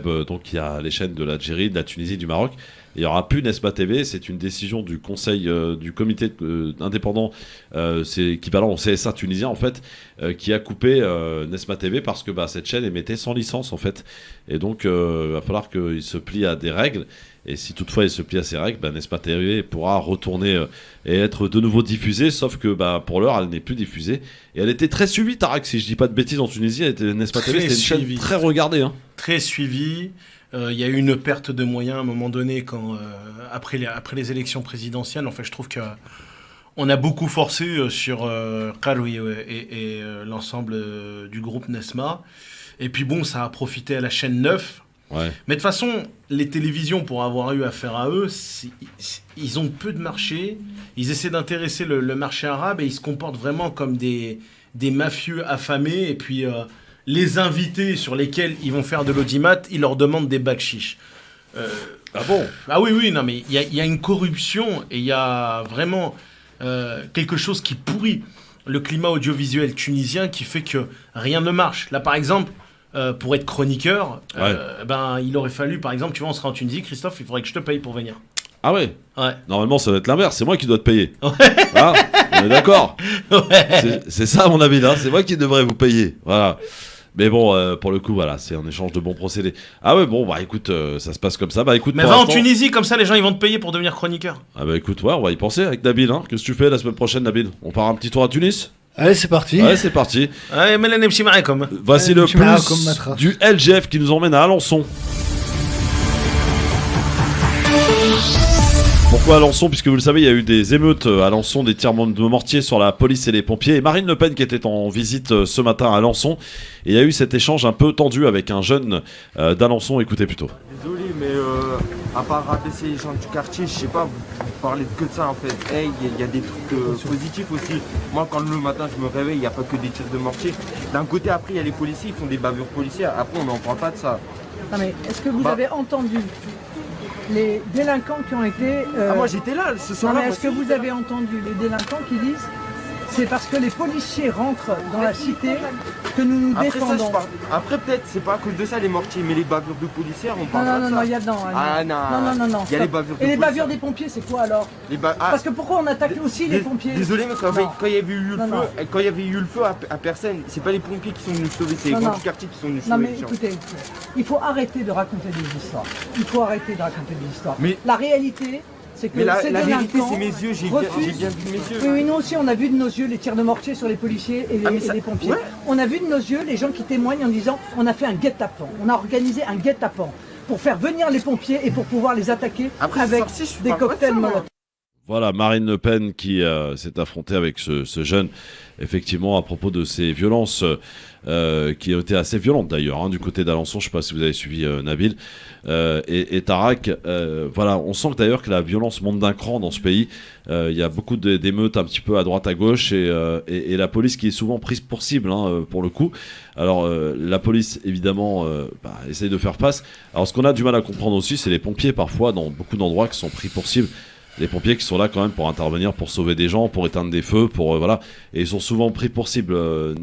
web, donc il y a les chaînes de l'Algérie, de la Tunisie, du Maroc. Il n'y aura plus Nesma TV, c'est une décision du conseil du comité indépendant, c'est équivalent au CSA tunisien en fait, qui a coupé Nesma TV parce que cette chaîne émettait sans licence en fait. Et donc il va falloir qu'il se plie à des règles. Et si toutefois il se plie à ces règles, Nesma TV pourra retourner et être de nouveau diffusée, sauf que pour l'heure elle n'est plus diffusée. Et elle était très suivie, Tarak, si je dis pas de bêtises, en Tunisie, Nesma TV, c'était une chaîne très regardée. Hein. Très suivie. Il y a eu une perte de moyens à un moment donné après les élections présidentielles. En fait, je trouve qu'on a beaucoup forcé sur Karoui et l'ensemble du groupe Nesma. Et puis bon, ça a profité à la chaîne 9. Ouais. Mais de toute façon, les télévisions, pour avoir eu affaire à eux, ils ont peu de marché. Ils essaient d'intéresser le marché arabe et ils se comportent vraiment comme des mafieux affamés. Et puis... les invités sur lesquels ils vont faire de l'audimat, ils leur demandent des bakchiches. Ah bon ? Ah oui, non, mais il y a une corruption et il y a vraiment quelque chose qui pourrit le climat audiovisuel tunisien qui fait que rien ne marche. Là, par exemple, pour être chroniqueur, il aurait fallu, par exemple, tu vois, on sera en Tunisie, Christophe, il faudrait que je te paye pour venir. Ah ouais ? Ouais. Normalement, ça va être l'inverse, c'est moi qui dois te payer. Ouais. Hein ? On est d'accord ? Ouais. C'est ça, à mon avis, là. C'est moi qui devrais vous payer. Voilà. Mais bon, pour le coup, voilà, c'est un échange de bons procédés. Ah ouais, bon, écoute, ça se passe comme ça. Écoute, mais va en Tunisie, comme ça, les gens, ils vont te payer pour devenir chroniqueur. Ah écoute, ouais, on va y penser avec Nabil. Hein. Qu'est-ce que tu fais la semaine prochaine, Nabil ? On part un petit tour à Tunis ? Allez, c'est parti. Ouais, c'est parti. Ouais, mais là, comme. Voici le plus du LGF qui nous emmène à Alençon. Pourquoi Alençon ? Puisque vous le savez, il y a eu des émeutes à Alençon, des tirs de mortier sur la police et les pompiers. Et Marine Le Pen qui était en visite ce matin à Alençon. Et il y a eu cet échange un peu tendu avec un jeune d'Alençon. Écoutez plutôt. Désolé, mais à part rabaisser les gens du quartier, je sais pas, vous parlez que de ça en fait. Il y a des trucs positifs aussi. Moi, quand le matin je me réveille, il n'y a pas que des tirs de mortier. D'un côté, après, il y a les policiers, ils font des bavures policières. Après, on n'en parle pas de ça. Non, mais est-ce que vous avez entendu les délinquants qui ont été... moi j'étais là ce soir-là. Est-ce que vous avez entendu les délinquants qui disent c'est parce que les policiers rentrent dans la cité que nous nous défendons. Après peut-être c'est pas à cause de ça les mortiers, mais les bavures de policières on parle pas de ça. Non, il y a dedans. Non. Il y a les bavures de policiers. Et les bavures des pompiers c'est quoi alors Parce que pourquoi on attaque aussi les pompiers? Désolé mais quand il y avait eu le feu à personne, c'est pas les pompiers qui sont venus sauver, c'est les gens du quartier qui sont venus sauver. Non mais écoutez, il faut arrêter de raconter des histoires. Mais la réalité... c'est que la vérité, c'est mes yeux, j'ai bien vu mes yeux. Oui, nous aussi, on a vu de nos yeux les tirs de mortier sur les policiers et les pompiers. Ouais. On a vu de nos yeux les gens qui témoignent en disant on a fait un guet-apens, on a organisé un guet-apens pour faire venir les pompiers et pour pouvoir les attaquer avec des cocktails Molotov. Voilà, Marine Le Pen qui s'est affrontée avec ce jeune, effectivement, à propos de ces violences qui ont été assez violentes d'ailleurs, du côté d'Alençon. Je ne sais pas si vous avez suivi Nabil et Tarak. Voilà, on sent d'ailleurs que la violence monte d'un cran dans ce pays. Il y a beaucoup d'émeutes un petit peu à droite, à gauche et la police qui est souvent prise pour cible, pour le coup. Alors, la police, évidemment, essaye de faire face. Alors, ce qu'on a du mal à comprendre aussi, c'est les pompiers, parfois, dans beaucoup d'endroits, qui sont pris pour cible. Les pompiers qui sont là quand même pour intervenir, pour sauver des gens, pour éteindre des feux, voilà. Et ils sont souvent pris pour cible.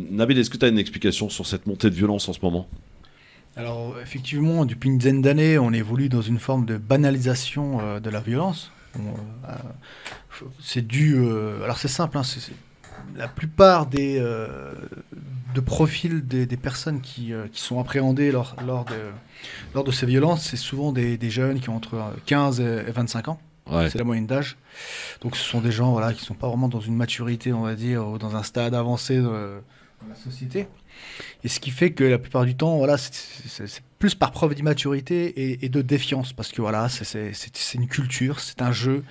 Nabil, est-ce que tu as une explication sur cette montée de violence en ce moment ? Alors, effectivement, depuis une dizaine d'années, on évolue dans une forme de banalisation de la violence. C'est dû... alors, c'est simple, la plupart de profils des personnes qui sont appréhendées lors de ces violences, c'est souvent des jeunes qui ont entre 15 et 25 ans. Ouais. C'est la moyenne d'âge. Donc ce sont des gens qui ne sont pas vraiment dans une maturité, on va dire, ou dans un stade avancé dans la société. Et ce qui fait que la plupart du temps, c'est plus par preuve d'immaturité et de défiance. Parce que c'est une culture, c'est un jeu.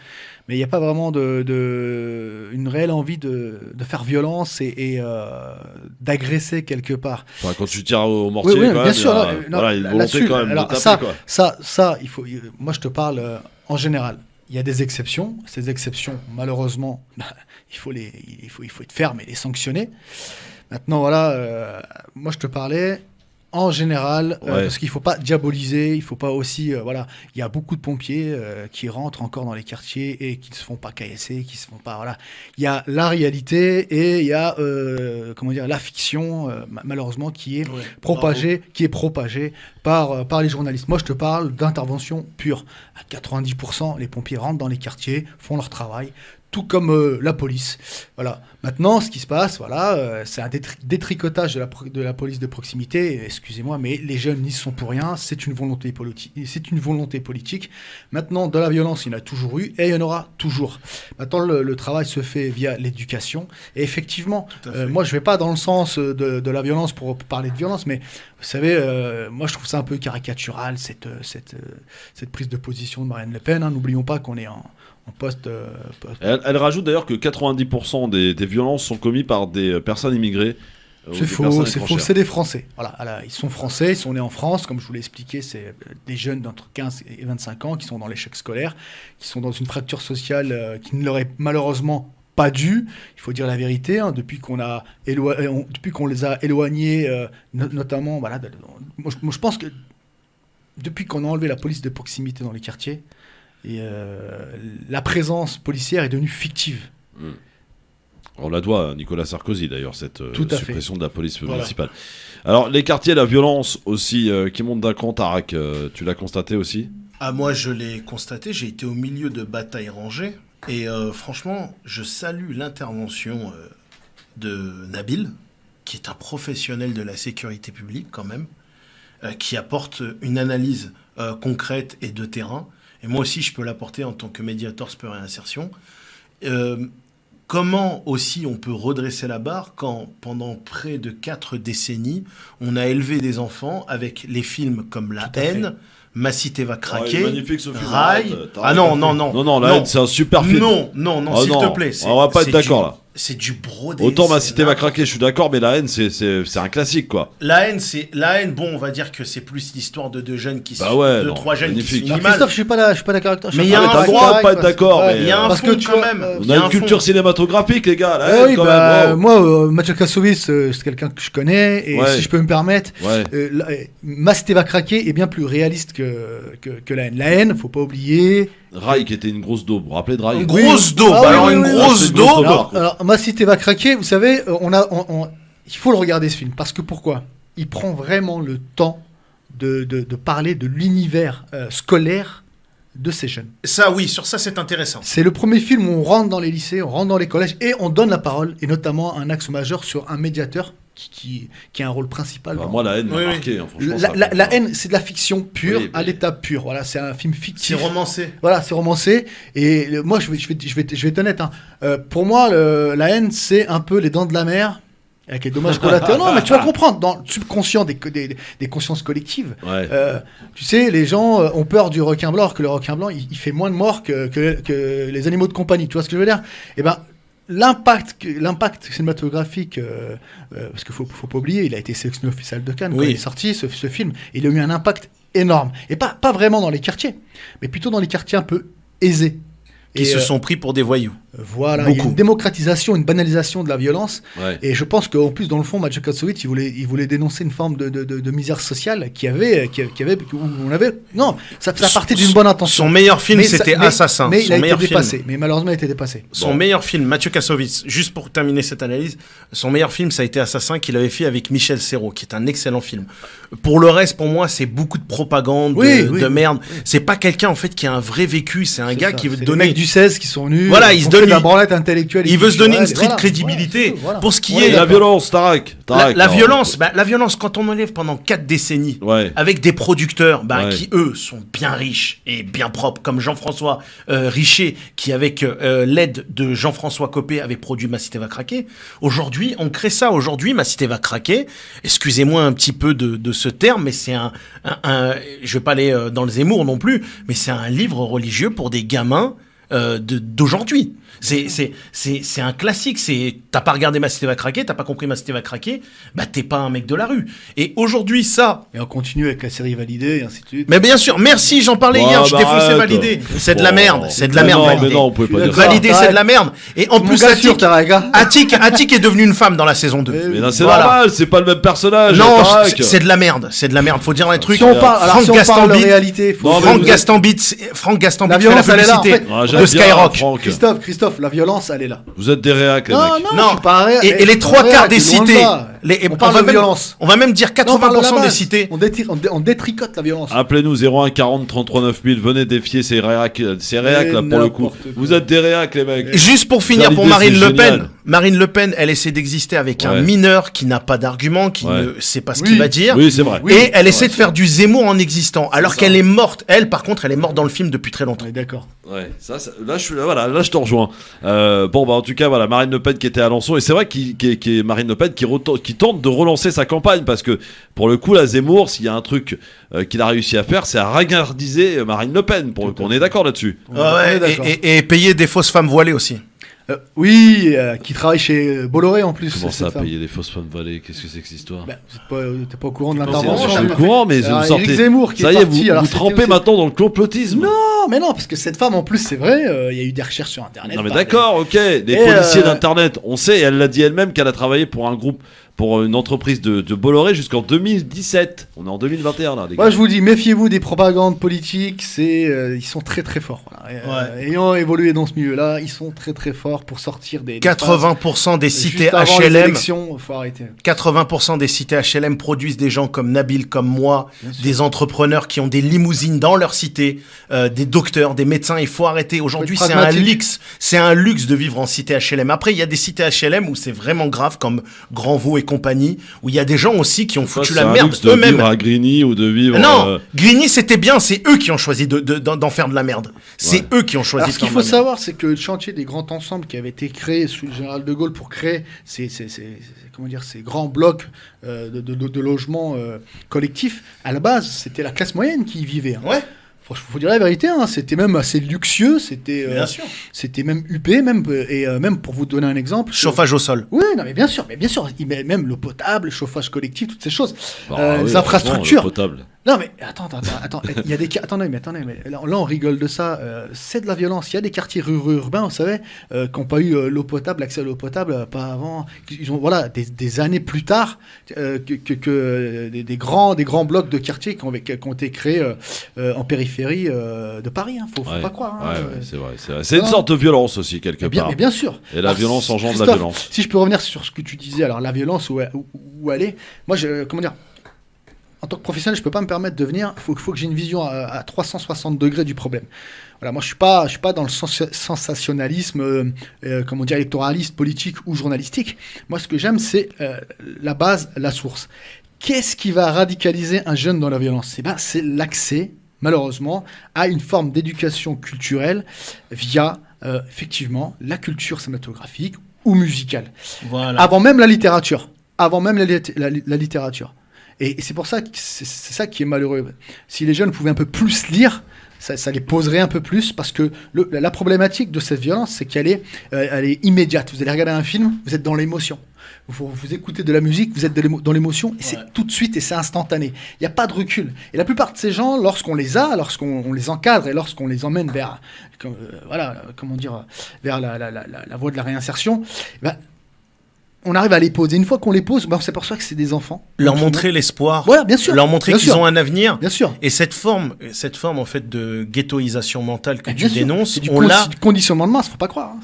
Mais il n'y a pas vraiment une réelle envie de faire violence et d'agresser quelque part. Enfin, quand tu tires au mortier, oui, quand bien même, sûr, il y a une volonté quand même de taper. Ça, il faut. Moi, je te parle en général. Il y a des exceptions. Ces exceptions, malheureusement, il faut être ferme et les sanctionner. Maintenant, moi, je te parlais En général, Ouais. parce qu'il ne faut pas diaboliser, il ne faut pas aussi... voilà, il y a beaucoup de pompiers qui rentrent encore dans les quartiers et qui ne se font pas caillasser, qui se font pas... Voilà. Il y a la réalité et il y a comment dire, la fiction, malheureusement, qui est propagée par les journalistes. Moi, je te parle d'intervention pure. À 90%, les pompiers rentrent dans les quartiers, font leur travail, tout comme la police. Voilà. Maintenant, ce qui se passe, voilà, c'est un détricotage de la police de proximité. Excusez-moi, mais les jeunes n'y sont pour rien. C'est une volonté politique. Maintenant, de la violence, il y en a toujours eu et il y en aura toujours. Maintenant, le travail se fait via l'éducation. Et effectivement, moi, je ne vais pas dans le sens de la violence pour parler de violence, mais vous savez, moi, je trouve ça un peu caricatural, cette prise de position de Marine Le Pen. Hein. N'oublions pas qu'on est en poste. Elle rajoute d'ailleurs que 90% des violences sont commises par des personnes immigrées. C'est faux, c'est des Français. Voilà, ils sont Français, ils sont nés en France, comme je vous l'ai expliqué, c'est des jeunes d'entre 15 et 25 ans qui sont dans l'échec scolaire, qui sont dans une fracture sociale qui ne leur est malheureusement pas due. Il faut dire la vérité, hein, depuis qu'on les a éloignés, notamment, voilà, moi, je pense que depuis qu'on a enlevé la police de proximité dans les quartiers, et la présence policière est devenue fictive. On la doit à Nicolas Sarkozy d'ailleurs, cette suppression de la police municipale. Voilà. Alors les quartiers, la violence aussi qui monte d'un cran, Tarak, tu l'as constaté aussi? Ah, moi je l'ai constaté, j'ai été au milieu de batailles rangées et franchement je salue l'intervention de Nabil, qui est un professionnel de la sécurité publique quand même, qui apporte une analyse concrète et de terrain. Et moi aussi, je peux l'apporter en tant que médiateur sport et insertion. Comment aussi on peut redresser la barre quand, pendant près de 4 décennies, on a élevé des enfants avec les films comme La Haine, Ma cité va craquer, magnifique ce film. Rail... Ah non, La Haine, c'est un super film. Non, s'il te plaît. On va pas être d'accord là. C'est du brodé. Autant Ma cité va craquer, je suis d'accord, mais La Haine, c'est un classique, quoi. La haine, bon, on va dire que c'est plus l'histoire de 2 jeunes qui trois jeunes qui se finissent mal. Christophe, je suis pas d'accord avec toi. Mais il y a un droit à pas être d'accord. Il y a un fond quand même. On a une culture cinématographique, les gars. La Haine, quand même. Moi, Mathieu Kassovitz, c'est quelqu'un que je connais, et si je peux me permettre, Ma cité va craquer est bien plus réaliste que La Haine. La Haine, faut pas oublier. Rail qui était une grosse daube. Vous vous rappelez de Rail? Une grosse daube. Une grosse daube. Alors, Ma cité va craquer, vous savez, il faut le regarder ce film. Parce que pourquoi? Il prend vraiment le temps de parler de l'univers scolaire de ces jeunes. Ça, oui, sur ça, c'est intéressant. C'est le premier film où on rentre dans les lycées, on rentre dans les collèges et on donne la parole, et notamment un axe majeur sur un médiateur qui a un rôle principal. Moi, La Haine m'a marqué. Hein, franchement, la Haine, c'est de la fiction pure, à l'état pur. Voilà, c'est un film fictif. C'est romancé. Voilà, c'est romancé. Et moi, je vais être honnête. Hein. Pour moi, La Haine, c'est un peu Les Dents de la Mer. Avec les dommages collatéraux. Non, mais tu vas comprendre, dans le subconscient des consciences collectives, tu sais, les gens ont peur du requin blanc, alors que le requin blanc, il fait moins de morts que les animaux de compagnie. Tu vois ce que je veux dire? Eh ben, l'impact cinématographique, parce qu'il faut pas oublier, il a été sélectionné au Festival de Cannes quand il est sorti, ce film. Il a eu un impact énorme. Et pas vraiment dans les quartiers, mais plutôt dans les quartiers un peu aisés. Qui se sont pris pour des voyous. Voilà, il y a une démocratisation, une banalisation de la violence. Et je pense qu'en plus, dans le fond, Mathieu Kassovitz, il voulait dénoncer une forme de misère sociale où on avait... Non, ça partait d'une bonne intention. Son meilleur film, c'était Assassin. Mais il a été dépassé. Mais malheureusement, il a été dépassé. Son meilleur film, Mathieu Kassovitz, juste pour terminer cette analyse, son meilleur film, ça a été Assassin, qu'il avait fait avec Michel Serrault, qui est un excellent film. Pour le reste, pour moi, c'est beaucoup de propagande, de merde. C'est pas quelqu'un, en fait, qui a un vrai vécu. C'est un gars qui veut donner... des mecs du 16 qui sont venus... Voilà, il se donne la branlette intellectuelle. Il veut se donner une stricte crédibilité. Pour ce qui est... La violence, Tarak. La violence, quand on enlève pendant 4 décennies, avec des producteurs qui, eux, sont bien riches et bien propres, comme Jean-François Richer, qui, avec l'aide de Jean-François Copé, avait produit Ma cité va craquer. Aujourd'hui, on crée ça. Aujourd'hui, Ma cité va craquer. Excusez-moi un petit peu de ce terme, mais c'est je vais pas aller dans le Zemmour non plus, mais c'est un livre religieux pour des gamins d'aujourd'hui. C'est un classique. T'as pas regardé Ma Cité va craquer, t'as pas compris Ma Cité va craquer, bah t'es pas un mec de la rue. Et aujourd'hui, ça. Et on continue avec la série Validée et ainsi de suite. Mais bien sûr, merci, j'en parlais hier, je défonçais Validé. C'est de la merde, c'est de la merde, Validé. Mais non, on pouvait pas dire ça. Validé, c'est de la merde. Et en plus, Attic Attic est devenu une femme dans la saison 2. Mais là, c'est normal, c'est pas le même personnage. Non, c'est de la merde, faut dire un truc. Si on parle de réalité, Franck Gastambit fait la publicité de Skyrock. Christophe, la violence, elle est là. Vous êtes des réacs, les mecs. Non, et les trois quarts des cités. On parle de violence. On va même dire 80% des cités. On détricote la violence. Appelez-nous 01 40 33 9000. Venez défier ces réacs là pour le coup. Vous êtes des réacs, les mecs. Juste pour finir, pour Marine Le Pen. Marine Le Pen, elle essaie d'exister avec un mineur qui n'a pas d'argument, qui ne sait pas ce qu'il va dire. Oui, c'est vrai. Et elle essaie de faire du Zemmour en existant. Alors qu'elle est morte. Elle, par contre, elle est morte dans le film depuis très longtemps. D'accord. Ouais, là je te rejoins. En tout cas, voilà, Marine Le Pen qui était à Alençon, et c'est vrai qu'il Marine Le Pen qui tente de relancer sa campagne, parce que pour le coup, la Zemmour, s'il y a un truc qu'il a réussi à faire, c'est à ringardiser Marine Le Pen. Pour le coup, on est d'accord là-dessus. Et payer des fausses femmes voilées aussi. Qui travaille chez Bolloré en plus. Comment ça, payer des fausses femmes voilées? Qu'est-ce que c'est que cette histoire? T'es pas au courant de l'intervention? Je suis au courant, mais vous sortez. Zemmour qui ça est y est, parti, vous trempez maintenant dans le complotisme. Non, parce que cette femme, en plus, c'est vrai, il y a eu des recherches sur Internet. Non, mais d'accord, ok. Les policiers d'Internet, on sait, elle l'a dit elle-même qu'elle a travaillé pour un groupe, pour une entreprise de Bolloré jusqu'en 2017. On est en 2021 là, les gars. Moi, je vous dis, méfiez-vous des propagandes politiques. Ils sont très très forts. Voilà. Ayant évolué dans ce milieu-là, ils sont très très forts pour sortir des 80% des cités HLM. Faut arrêter. 80% des cités HLM produisent des gens comme Nabil, comme moi, des entrepreneurs qui ont des limousines dans leur cité, des docteurs, des médecins. Il faut arrêter. Aujourd'hui, c'est un luxe. C'est un luxe de vivre en cité HLM. Après, il y a des cités HLM où c'est vraiment grave, comme Grandvaux et compagnie, où il y a des gens aussi qui ont foutu la merde eux-mêmes. De vivre à Grigny ou de vivre. Non, Grigny c'était bien, c'est eux qui ont choisi d'en faire de la merde. C'est eux qui ont choisi. Alors, ce qu'il faut savoir, c'est que le chantier des grands ensembles qui avait été créé sous le général de Gaulle pour créer ces grands blocs de logements collectifs, à la base, c'était la classe moyenne qui y vivait. Ouais. Faut dire la vérité, c'était même assez luxueux, c'était même huppé, même pour vous donner un exemple. Chauffage au sol. Oui, non, mais bien sûr, même l'eau potable, le chauffage collectif, toutes ces choses, les infrastructures. L'eau potable. Non mais attends, il y a des attendez mais là on rigole de ça, c'est de la violence. Il y a des quartiers ruraux urbains, vous savez, qui n'ont pas eu l'eau potable, l'accès à l'eau potable, pas avant. Ils ont des années plus tard que des grands blocs de quartiers qui ont été créés en périphérie de Paris. Faut pas croire. C'est vrai. C'est une sorte de violence aussi quelque part. Mais bien sûr. Et la violence engendre la violence. Si je peux revenir sur ce que tu disais, alors la violence où elle est. Moi, en tant que professionnel, je peux pas me permettre de venir. Il faut que j'ai une vision à 360 degrés du problème. Voilà, moi, je suis pas dans le sensationnalisme, électoraliste, politique ou journalistique. Moi, ce que j'aime, c'est la base, la source. Qu'est-ce qui va radicaliser un jeune dans la violence? C'est l'accès, malheureusement, à une forme d'éducation culturelle via, effectivement, la culture cinématographique ou musicale. Voilà. Avant même la littérature. La littérature. Et c'est pour ça que c'est ça qui est malheureux. Si les jeunes pouvaient un peu plus lire, ça les poserait un peu plus, parce que la problématique de cette violence, c'est qu'elle est immédiate. Vous allez regarder un film, vous êtes dans l'émotion. Vous écoutez de la musique, vous êtes dans l'émotion, et c'est tout de suite et c'est instantané. Il n'y a pas de recul. Et la plupart de ces gens, lorsqu'on les encadre et lorsqu'on les emmène vers, vers la voie de la réinsertion, on arrive à les poser. Une fois qu'on les pose, on s'aperçoit que c'est des enfants. Leur montrer l'espoir. Ouais, bien sûr. Leur montrer qu'ils ont un avenir. Bien sûr. Et cette forme en fait de ghettoisation mentale que tu dénonces, c'est du conditionnement de masse, faut pas croire.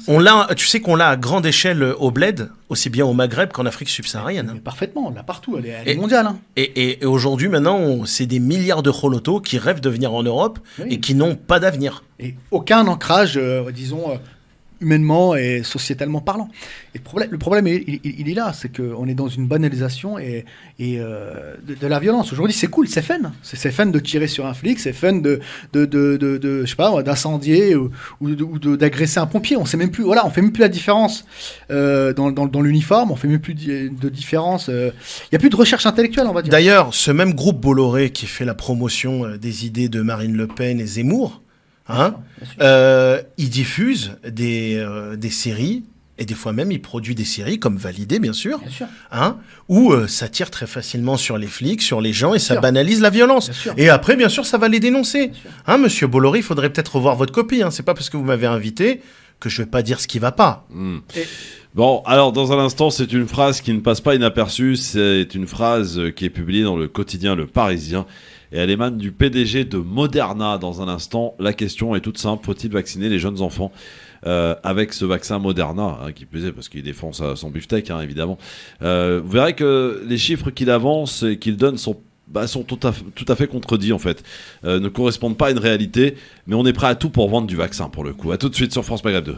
Tu sais qu'on l'a à grande échelle au bled, aussi bien au Maghreb qu'en Afrique subsaharienne. Mais parfaitement, on l'a partout, elle est mondiale. Et aujourd'hui, maintenant, c'est des milliards de cholotos qui rêvent de venir en Europe et qui n'ont pas d'avenir. Et aucun ancrage, humainement et sociétalement parlant. Et le problème il est là, c'est qu'on est dans une banalisation de la violence. Aujourd'hui, c'est cool, c'est fun. C'est fun de tirer sur un flic, c'est fun je sais pas, d'incendier ou d'agresser un pompier. On fait même plus la différence dans l'uniforme, on fait même plus de différence. Il y a plus de recherche intellectuelle, on va dire. D'ailleurs, ce même groupe Bolloré qui fait la promotion des idées de Marine Le Pen et Zemmour, Hein. Bien sûr. Il diffuse des séries, et des fois même il produit des séries, comme Validé bien sûr, Bien sûr. hein, où ça tire très facilement sur les flics, sur les gens, et ça sûr. banalise la violence. Bien sûr. Et après, bien sûr, ça va les dénoncer. Bien sûr. Hein, monsieur Bolloré, il faudrait peut-être revoir votre copie. Hein. C'est pas parce que vous m'avez invité que je vais pas dire ce qui va pas. Et- Bon, alors dans un instant, c'est une phrase qui ne passe pas inaperçue. C'est une phrase qui est publiée dans le quotidien Le Parisien. Et elle émane du PDG de Moderna. Dans un instant, la question est toute simple. Faut-il vacciner les jeunes enfants avec ce vaccin Moderna, qui plus est parce qu'il défend son beefsteak, évidemment. Vous verrez que les chiffres qu'il avance et qu'il donne sont tout à fait contredits, en fait. Ne correspondent pas à une réalité, mais on est prêt à tout pour vendre du vaccin, pour le coup. A tout de suite sur France Maghreb 2.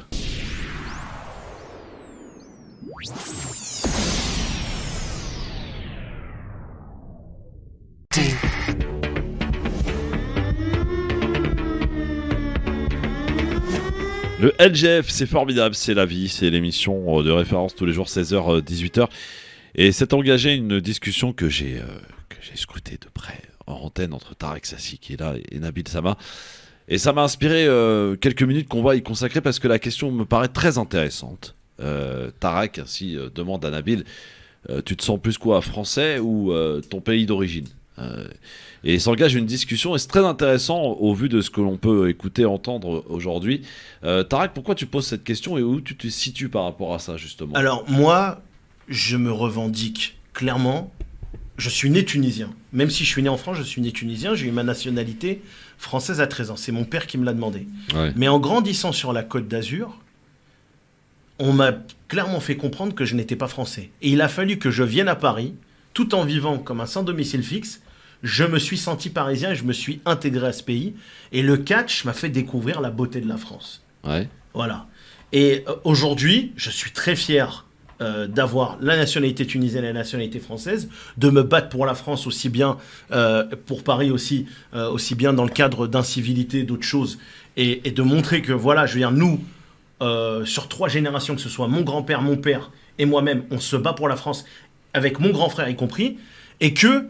Le LGF, c'est formidable, c'est la vie, c'est l'émission de référence tous les jours 16h, 18h. Et c'est engagé une discussion que j'ai scrutée de près en antenne entre Tarek Sassi qui est là et Nabil Sama. Et ça m'a inspiré quelques minutes qu'on va y consacrer parce que la question me paraît très intéressante. Tarek ainsi demande à Nabil, tu te sens plus quoi, français ou ton pays d'origine ? Et il s'engage une discussion et c'est très intéressant au vu de ce que l'on peut écouter, entendre aujourd'hui. Tarek, pourquoi tu poses cette question et où tu te situes par rapport à ça justement ? Alors moi, je me revendique clairement. Je suis né tunisien. Même si je suis né en France, je suis né tunisien. J'ai eu ma nationalité française à 13 ans. C'est mon père qui me l'a demandé. Ouais. Mais en grandissant sur la Côte d'Azur, on m'a clairement fait comprendre que je n'étais pas français. Et il a fallu que je vienne à Paris, tout en vivant comme un sans domicile fixe. Je me suis senti parisien et je me suis intégré à ce pays. Et le catch m'a fait découvrir la beauté de la France. Ouais. Voilà. Et aujourd'hui, je suis très fier d'avoir la nationalité tunisienne et la nationalité française, de me battre pour la France aussi bien, pour Paris aussi bien dans le cadre d'incivilité, d'autres choses, et de montrer que, voilà, je veux dire, nous, sur 3 générations, que ce soit mon grand-père, mon père et moi-même, on se bat pour la France, avec mon grand frère y compris, et que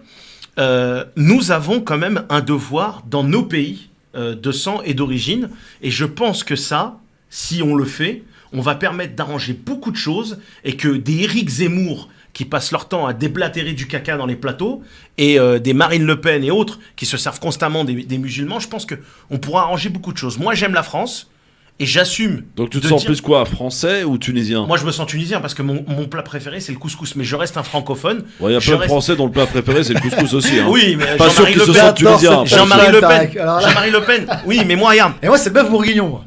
nous avons quand même un devoir dans nos pays de sang et d'origine, et je pense que ça, si on le fait, on va permettre d'arranger beaucoup de choses, et que des Éric Zemmour qui passent leur temps à déblatérer du caca dans les plateaux, et des Marine Le Pen et autres qui se servent constamment des musulmans, je pense qu'on pourra arranger beaucoup de choses. Moi, j'aime la France, et j'assume. Donc tu te de sens dire- plus quoi, français ou tunisien ? Moi, je me sens tunisien parce que mon plat préféré, c'est le couscous, mais je reste un francophone. Ouais, il y a Je plein de reste- Français dont le plat préféré c'est le couscous aussi. Oui, mais Pas sûr Jean-Marie qu'ils Le se Pen. sentent tunisiens. Jean-Marie Le Pen. Tarek, alors là- Jean-Marie Le Pen. Oui, mais moi, regarde, Et moi, c'est bœuf bourguignon. Moi.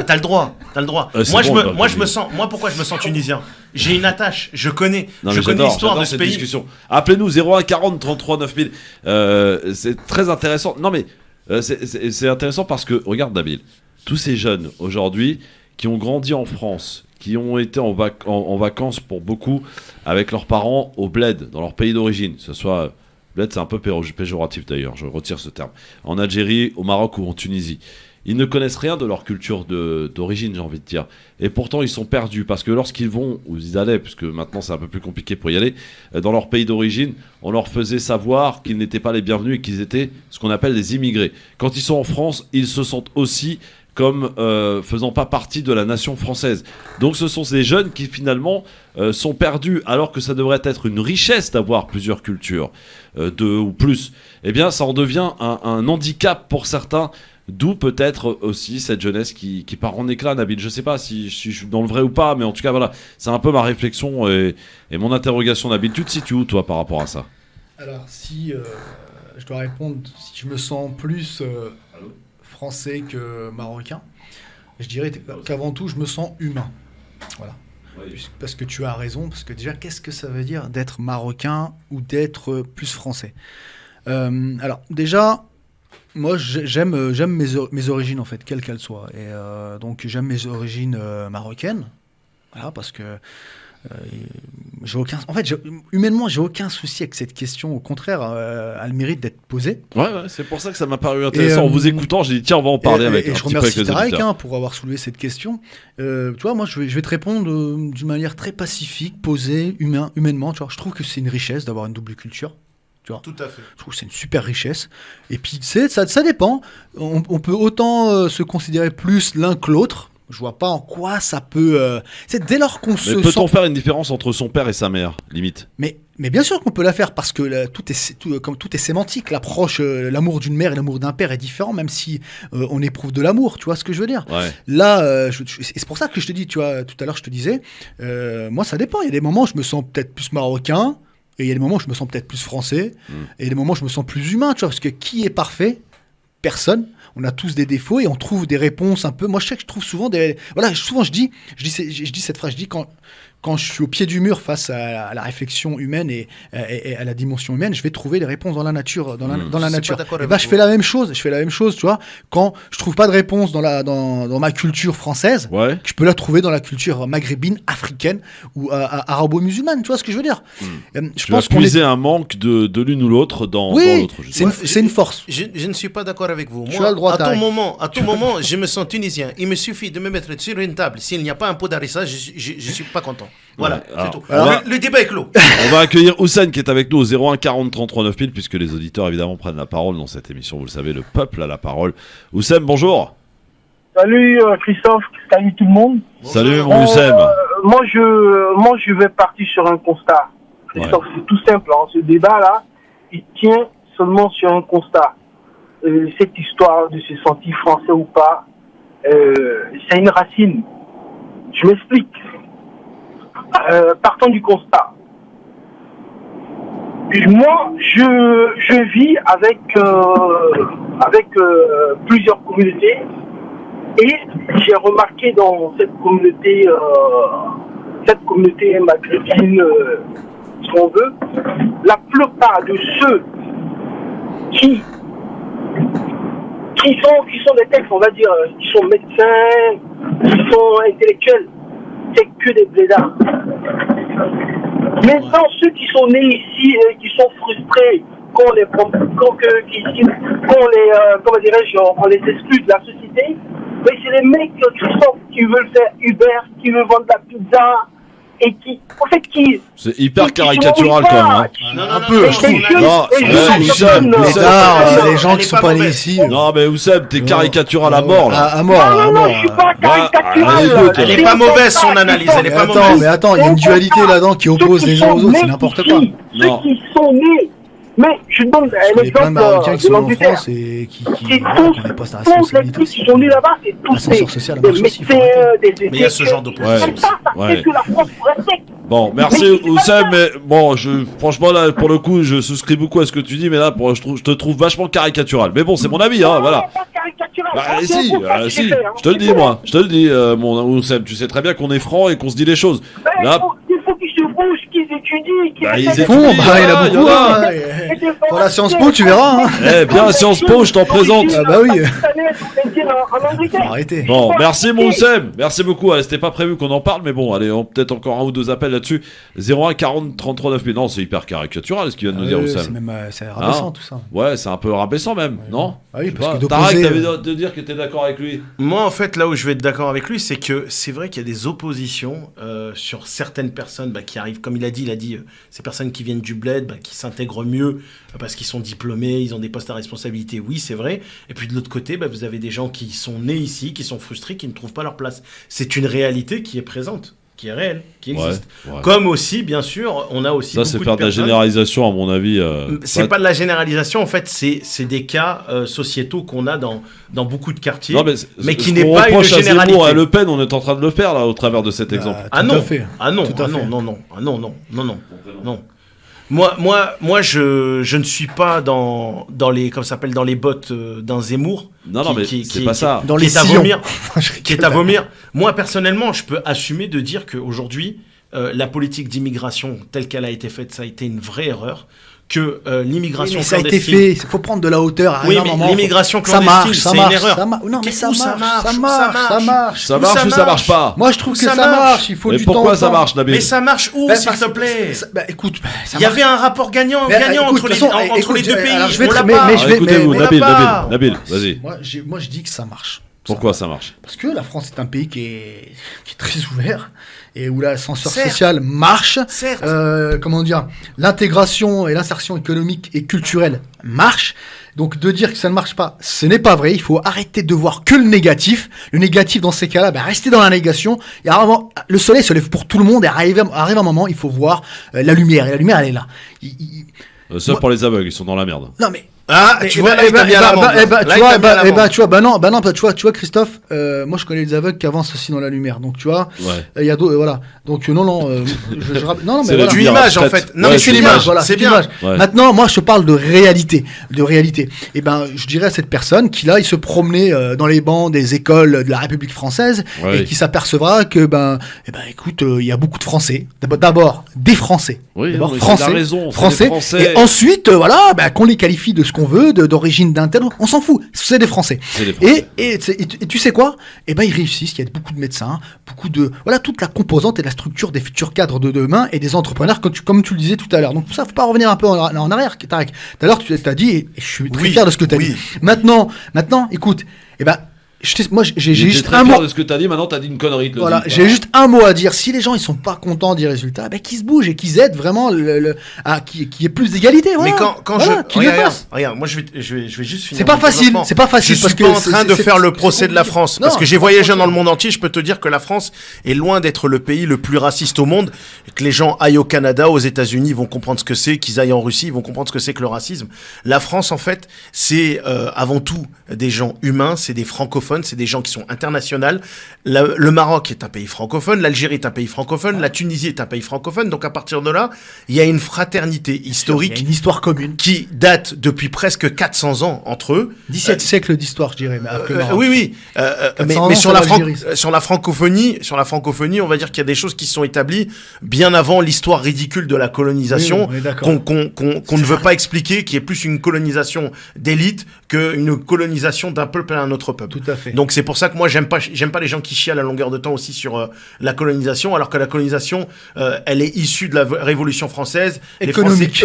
t'as le droit. C'est Moi, bon, je me sens. Moi, pourquoi je me sens tunisien ? J'ai une attache. Je connais Non, mais l'histoire j'adore de ce cette pays. discussion. Appelez-nous 01 40 33 9000. C'est très intéressant. Non mais c'est intéressant parce que regarde Nabil, tous ces jeunes aujourd'hui qui ont grandi en France, qui ont été en vacances pour beaucoup avec leurs parents au bled, dans leur pays d'origine, que ce soit bled, c'est un peu péjoratif d'ailleurs, je retire ce terme, en Algérie, au Maroc ou en Tunisie. Ils ne connaissent rien de leur culture d'origine, j'ai envie de dire. Et pourtant, ils sont perdus. Parce que lorsqu'ils vont, où ils allaient, puisque maintenant c'est un peu plus compliqué pour y aller, dans leur pays d'origine, on leur faisait savoir qu'ils n'étaient pas les bienvenus et qu'ils étaient ce qu'on appelle des immigrés. Quand ils sont en France, ils se sentent aussi comme faisant pas partie de la nation française. Donc ce sont ces jeunes qui finalement sont perdus, alors que ça devrait être une richesse d'avoir plusieurs cultures, 2 ou plus. Eh bien, ça en devient un handicap pour certains. D'où peut-être aussi cette jeunesse qui part en éclat, Nabil. Je sais pas si je suis dans le vrai ou pas, mais en tout cas, voilà, c'est un peu ma réflexion et mon interrogation, Nabil. Tu te situes où, toi, par rapport à ça ? Alors, si je dois répondre, si je me sens plus français que marocain, je dirais qu'avant tout, je me sens humain. Voilà. Parce que tu as raison, parce que déjà, qu'est-ce que ça veut dire d'être marocain ou d'être plus français ? Alors, déjà, moi, j'aime mes origines, en fait, quelles qu'elles soient. Et donc, j'aime mes origines marocaines, voilà, parce que humainement, j'ai aucun souci avec cette question. Au contraire, elle a le mérite d'être posée. Ouais, c'est pour ça que ça m'a paru intéressant. En vous écoutant, j'ai dit, tiens, on va en parler avec un je petit peu avec remercie les Tarek auditeurs. pour avoir soulevé cette question. Tu vois, moi, je vais te répondre d'une manière très pacifique, posée, humainement. Tu vois, je trouve que c'est une richesse d'avoir une double culture. Tu vois. Tout à fait. Je trouve que c'est une super richesse. Et puis, ça dépend. On peut autant se considérer plus l'un que l'autre. Je vois pas en quoi ça peut. C'est dès lors qu'on se Mais peut-on sent. faire une différence entre son père et sa mère, limite? Mais bien sûr qu'on peut la faire parce que comme tout est sémantique. L'approche, l'amour d'une mère et l'amour d'un père est différent, même si on éprouve de l'amour. Tu vois ce que je veux dire? Ouais. Là, c'est pour ça que je te dis, tu vois, tout à l'heure, je te disais, moi, ça dépend. Il y a des moments où je me sens peut-être plus marocain, et il y a des moments où je me sens peut-être plus français, et il y a des moments où je me sens plus humain, tu vois, parce que qui est parfait? Personne. On a tous des défauts et on trouve des réponses un peu. Moi, je sais que je trouve souvent des. Voilà, souvent je dis cette phrase. Je dis quand je suis au pied du mur face à la réflexion humaine et à la dimension humaine, je vais trouver les réponses dans la nature, dans la nature. Et bah, je fais la même chose. Je fais la même chose, tu vois. Quand je trouve pas de réponse dans ma culture française, Ouais. je peux la trouver dans la culture maghrébine, africaine ou arabo-musulmane. Tu vois ce que je veux dire? Je Tu vas pense qu'on puiser un manque de l'une ou l'autre dans Oui, l'autre. c'est une force. Je ne suis pas d'accord avec vous. Tu Moi, as le droit, à tout Tarek. moment, je me sens tunisien. Il me suffit de me mettre sur une table. S'il n'y a pas un pot d'harissa, je suis pas content. Voilà, Ouais, c'est alors, tout. alors- Le débat est clos. On va accueillir Houssen qui est avec nous au 01 40 33 9000 puisque les auditeurs évidemment prennent la parole dans cette émission. Vous le savez, le peuple a la parole. Houssen, bonjour. Salut Christophe, salut tout le monde. Salut mon Houssen. Moi je vais partir sur un constat. Christophe, c'est tout simple. Hein. Ce débat-là, il tient seulement sur un constat. Cette histoire de se sentir français ou pas, c'est une racine. Je m'explique. Partons du constat. Moi, je vis avec plusieurs communautés et j'ai remarqué dans cette communauté maghrébine, si on veut, la plupart de ceux qui sont des textes, on va dire, qui sont médecins, qui sont intellectuels, c'est que des blédards. Maintenant, ceux qui sont nés ici, qui sont frustrés, qu'on les exclut de la société, mais c'est les mecs qui veulent faire Uber, qui veulent vendre la pizza, et qui, en fait, C'est hyper caricatural quand même. Hein. Un peu, je trouve. Les gens qui sont pas nés ici. Non mais Houssen, t'es caricatural à mort là. À mort. Non, je suis pas caricatural. écoute, Elle est pas mauvaise son analyse, elle est pas mauvaise. Mais attends, il y a une dualité là-dedans qui oppose les uns aux autres, c'est n'importe quoi. Ceux qui sont nés, mais je donne Il y a plein de Marocains l'exemple qui de sont en l'Angleterre. France et qui C'est ont des postes à tous les responsabilité trucs qui aussi. sont nés là-bas, c'est tous L'ascenseur social des marche aussi, médecins, des Mais il y a ce genre d'opposition. C'est ça Ouais. fait que la France respecte. Bon, merci Houssen, mais bon, franchement là, pour le coup, je souscris beaucoup à ce que tu dis, mais là, je te trouve vachement caricatural. Mais bon, c'est mon avis, hein, voilà. Pas caricatural. Bah C'est si, un constat que si, j'ai fait, hein. je te le dis moi, je te le dis mon Houssen, tu sais très bien qu'on est franc et qu'on se dit les choses. Mais Là, il faut qu'ils se bougent, qu'ils étudient, qu'ils Bah, ils essaient de- étudient. Bon, bah, il y en a il y en beaucoup. a. Hein. Et des Pour la formations. Sciences Po, tu verras. Hein. eh bien, Sciences Po, je t'en présente. Ah bah oui. En Angleterre. Arrêtez. Bon, merci mon Houssen, merci beaucoup. C'était pas prévu qu'on en parle, mais bon, allez, peut-être encore un ou deux appels là-dessus. 01 40 33 9000. Non, c'est hyper caricatural ce qu'il vient de nous dire C'est Houssen. même c'est rabaissant tout ça. Ouais, c'est un peu rabaissant même, non? Ah oui, Je sais parce pas. que Tarek, d'opposer, t'avais de dire que t'es d'accord avec lui. Moi, en fait, là où je vais être d'accord avec lui, c'est que c'est vrai qu'il y a des oppositions sur certaines personnes qui arrivent, comme il a dit, ces personnes qui viennent du bled, qui s'intègrent mieux parce qu'ils sont diplômés, ils ont des postes à responsabilité, oui, c'est vrai. Et puis de l'autre côté, vous avez des gens qui sont nés ici, qui sont frustrés, qui ne trouvent pas leur place. C'est une réalité qui est présente, qui est réelle, qui existe. Ouais. Comme aussi, bien sûr, on a aussi Ça, c'est beaucoup faire de la personnes- généralisation, à mon avis. C'est pas de la généralisation, en fait, c'est des cas sociétaux qu'on a dans beaucoup de quartiers, Non, mais qui ce n'est qu'on pas une reproche à généralité. Zemmour et à Le Pen, on est en train de le faire là, au travers de cet exemple. Ah tout non, à fait. ah non, Tout à ah non, fait. non, non, ah non, non, non, non, non. Moi, je ne suis pas dans les, comme ça s'appelle, dans les bottes d'un Zemmour. Non, non, mais c'est pas ça. Dans Qui les est à sillons. vomir. Qui est à vomir. Moi, personnellement, je peux assumer de dire qu'aujourd'hui, la politique d'immigration telle qu'elle a été faite, ça a été une vraie erreur. Que l'immigration Mais ça a été clandestine... fait, il faut prendre de la hauteur. Oui, à un mais moment, l'immigration ça clandestine, marche, ça c'est une marche, erreur. ça marche. Non, mais ça Où ça marche, marche, ça où marche, ça ça marche. Ça marche ou ça marche pas? Moi, je trouve que Ça ça marche. marche. Il faut Mais du temps. pourquoi ça marche, Nabil? Mais ça marche où, Bah, s'il parce te que- plaît? Bah, écoute, ça Il y marche. avait un rapport gagnant Mais, écoute, entre de les, toute façon, entre les deux pays. alors, je vais On te- l'a mais- pas. mais je vais- Écoutez-vous, mais- on l'a Nabil, pas. Nabil, vas-y. Moi, je dis que ça marche. Pourquoi ça marche? Parce que la France est un pays qui est très ouvert et où l'ascenseur Certes. social marche. Certes. Comment dire, l'intégration et l'insertion économique et culturelle marche. Donc de dire que ça ne marche pas, ce n'est pas vrai. Il faut arrêter de voir que le négatif. Le négatif dans ces cas-là, rester dans la négation. Et le soleil se lève pour tout le monde et arrive un moment, il faut voir la lumière. Et la lumière, elle est là. Sauf pour les aveugles, ils sont dans la merde. Non mais. Ah, tu vois, là, il t'a mis à l'amende. Tu vois, Christophe, moi je connais les aveugles qui avancent aussi dans la lumière, donc tu vois, il y a d'autres, voilà. Donc non, mais C'est voilà. Tu images en fait. Non, mais c'est tu l'image, l'image, voilà, c'est c'est bien. l'image. Ouais. Maintenant, moi je parle de réalité. Et je dirais à cette personne qui là, il se promenait dans les bancs des écoles de la République française Ouais. et qui s'apercevra que écoute, il y a beaucoup de Français. D'abord des Français. Oui, D'abord, non, mais Français, c'est la raison, c'est Français, des Français. et ensuite, qu'on les qualifie de ce qu'on veut, d'origine d'un tel, on s'en fout, c'est des Français. C'est des Français. Et tu sais quoi? Ils réussissent, il y a beaucoup de médecins, toute la composante et la structure des futurs cadres de demain et des entrepreneurs, comme tu le disais tout à l'heure. Donc, pour ça, faut pas revenir un peu en arrière, Tarek. Tout à l'heure, tu as dit, et je suis très fier de ce que tu as dit. Maintenant, écoute, moi, j'ai J'étais juste très un fier mot. de ce que t'as dit, maintenant t'as dit une connerie. Voilà, j'ai juste un mot à dire. Si les gens ils sont pas contents des résultats, qu'ils se bougent et qu'ils aident vraiment qu'il y ait plus d'égalité. Voilà. Mais quand qu'ils le fassent. regarde, moi je vais juste finir. C'est pas mon facile, développement. c'est pas facile Je parce suis que pas en train de faire le procès de la compliqué. France Non, parce que j'ai c'est pas voyagé facile. dans le monde entier. Je peux te dire que la France est loin d'être le pays le plus raciste au monde. Que les gens aillent au Canada, aux États-Unis, ils vont comprendre ce que c'est. Qu'ils aillent en Russie, ils vont comprendre ce que c'est que le racisme. La France, en fait, c'est avant tout des gens humains, c'est des francophones, c'est des gens qui sont internationaux. Le Maroc est un pays francophone, l'Algérie est un pays francophone, la Tunisie est un pays francophone. Donc à partir de là, il y a une fraternité Il y historique a une histoire commune. qui date depuis presque 400 ans entre eux. 17 siècles d'histoire, je dirais. Mais après, non. Oui. Mais 400 ans, sur c'est la l'Algérie, ça. sur la francophonie, on va dire qu'il y a des choses qui sont établies bien avant l'histoire ridicule de la colonisation, Oui, on est d'accord. qu'on ne veut pas expliquer, qui est plus une colonisation d'élite qu'une colonisation d'un peuple à un autre peuple. Tout à fait. Donc c'est pour ça que moi j'aime pas les gens qui chient à la longueur de temps aussi sur la colonisation, alors que la colonisation elle est issue de la Révolution française. Économique.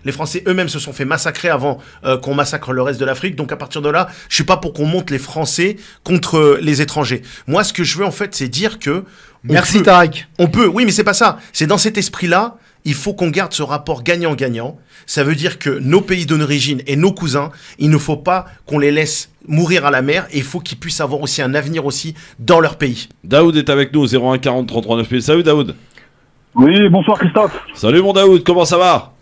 Les Français eux-mêmes se sont fait massacrer avant qu'on massacre le reste de l'Afrique. Donc à partir de là, je suis pas pour qu'on monte les Français contre les étrangers. Moi, ce que je veux en fait, c'est dire que Merci Tarek. on peut, oui, mais c'est pas ça. C'est dans cet esprit-là, il faut qu'on garde ce rapport gagnant-gagnant. Ça veut dire que nos pays d'origine et nos cousins, il ne faut pas qu'on les laisse mourir à la mer et il faut qu'ils puissent avoir aussi un avenir aussi dans leur pays. Daoud est avec nous au 01 40 33 9000. Salut Daoud. Oui, bonsoir Christophe. Salut mon Daoud, comment ça va?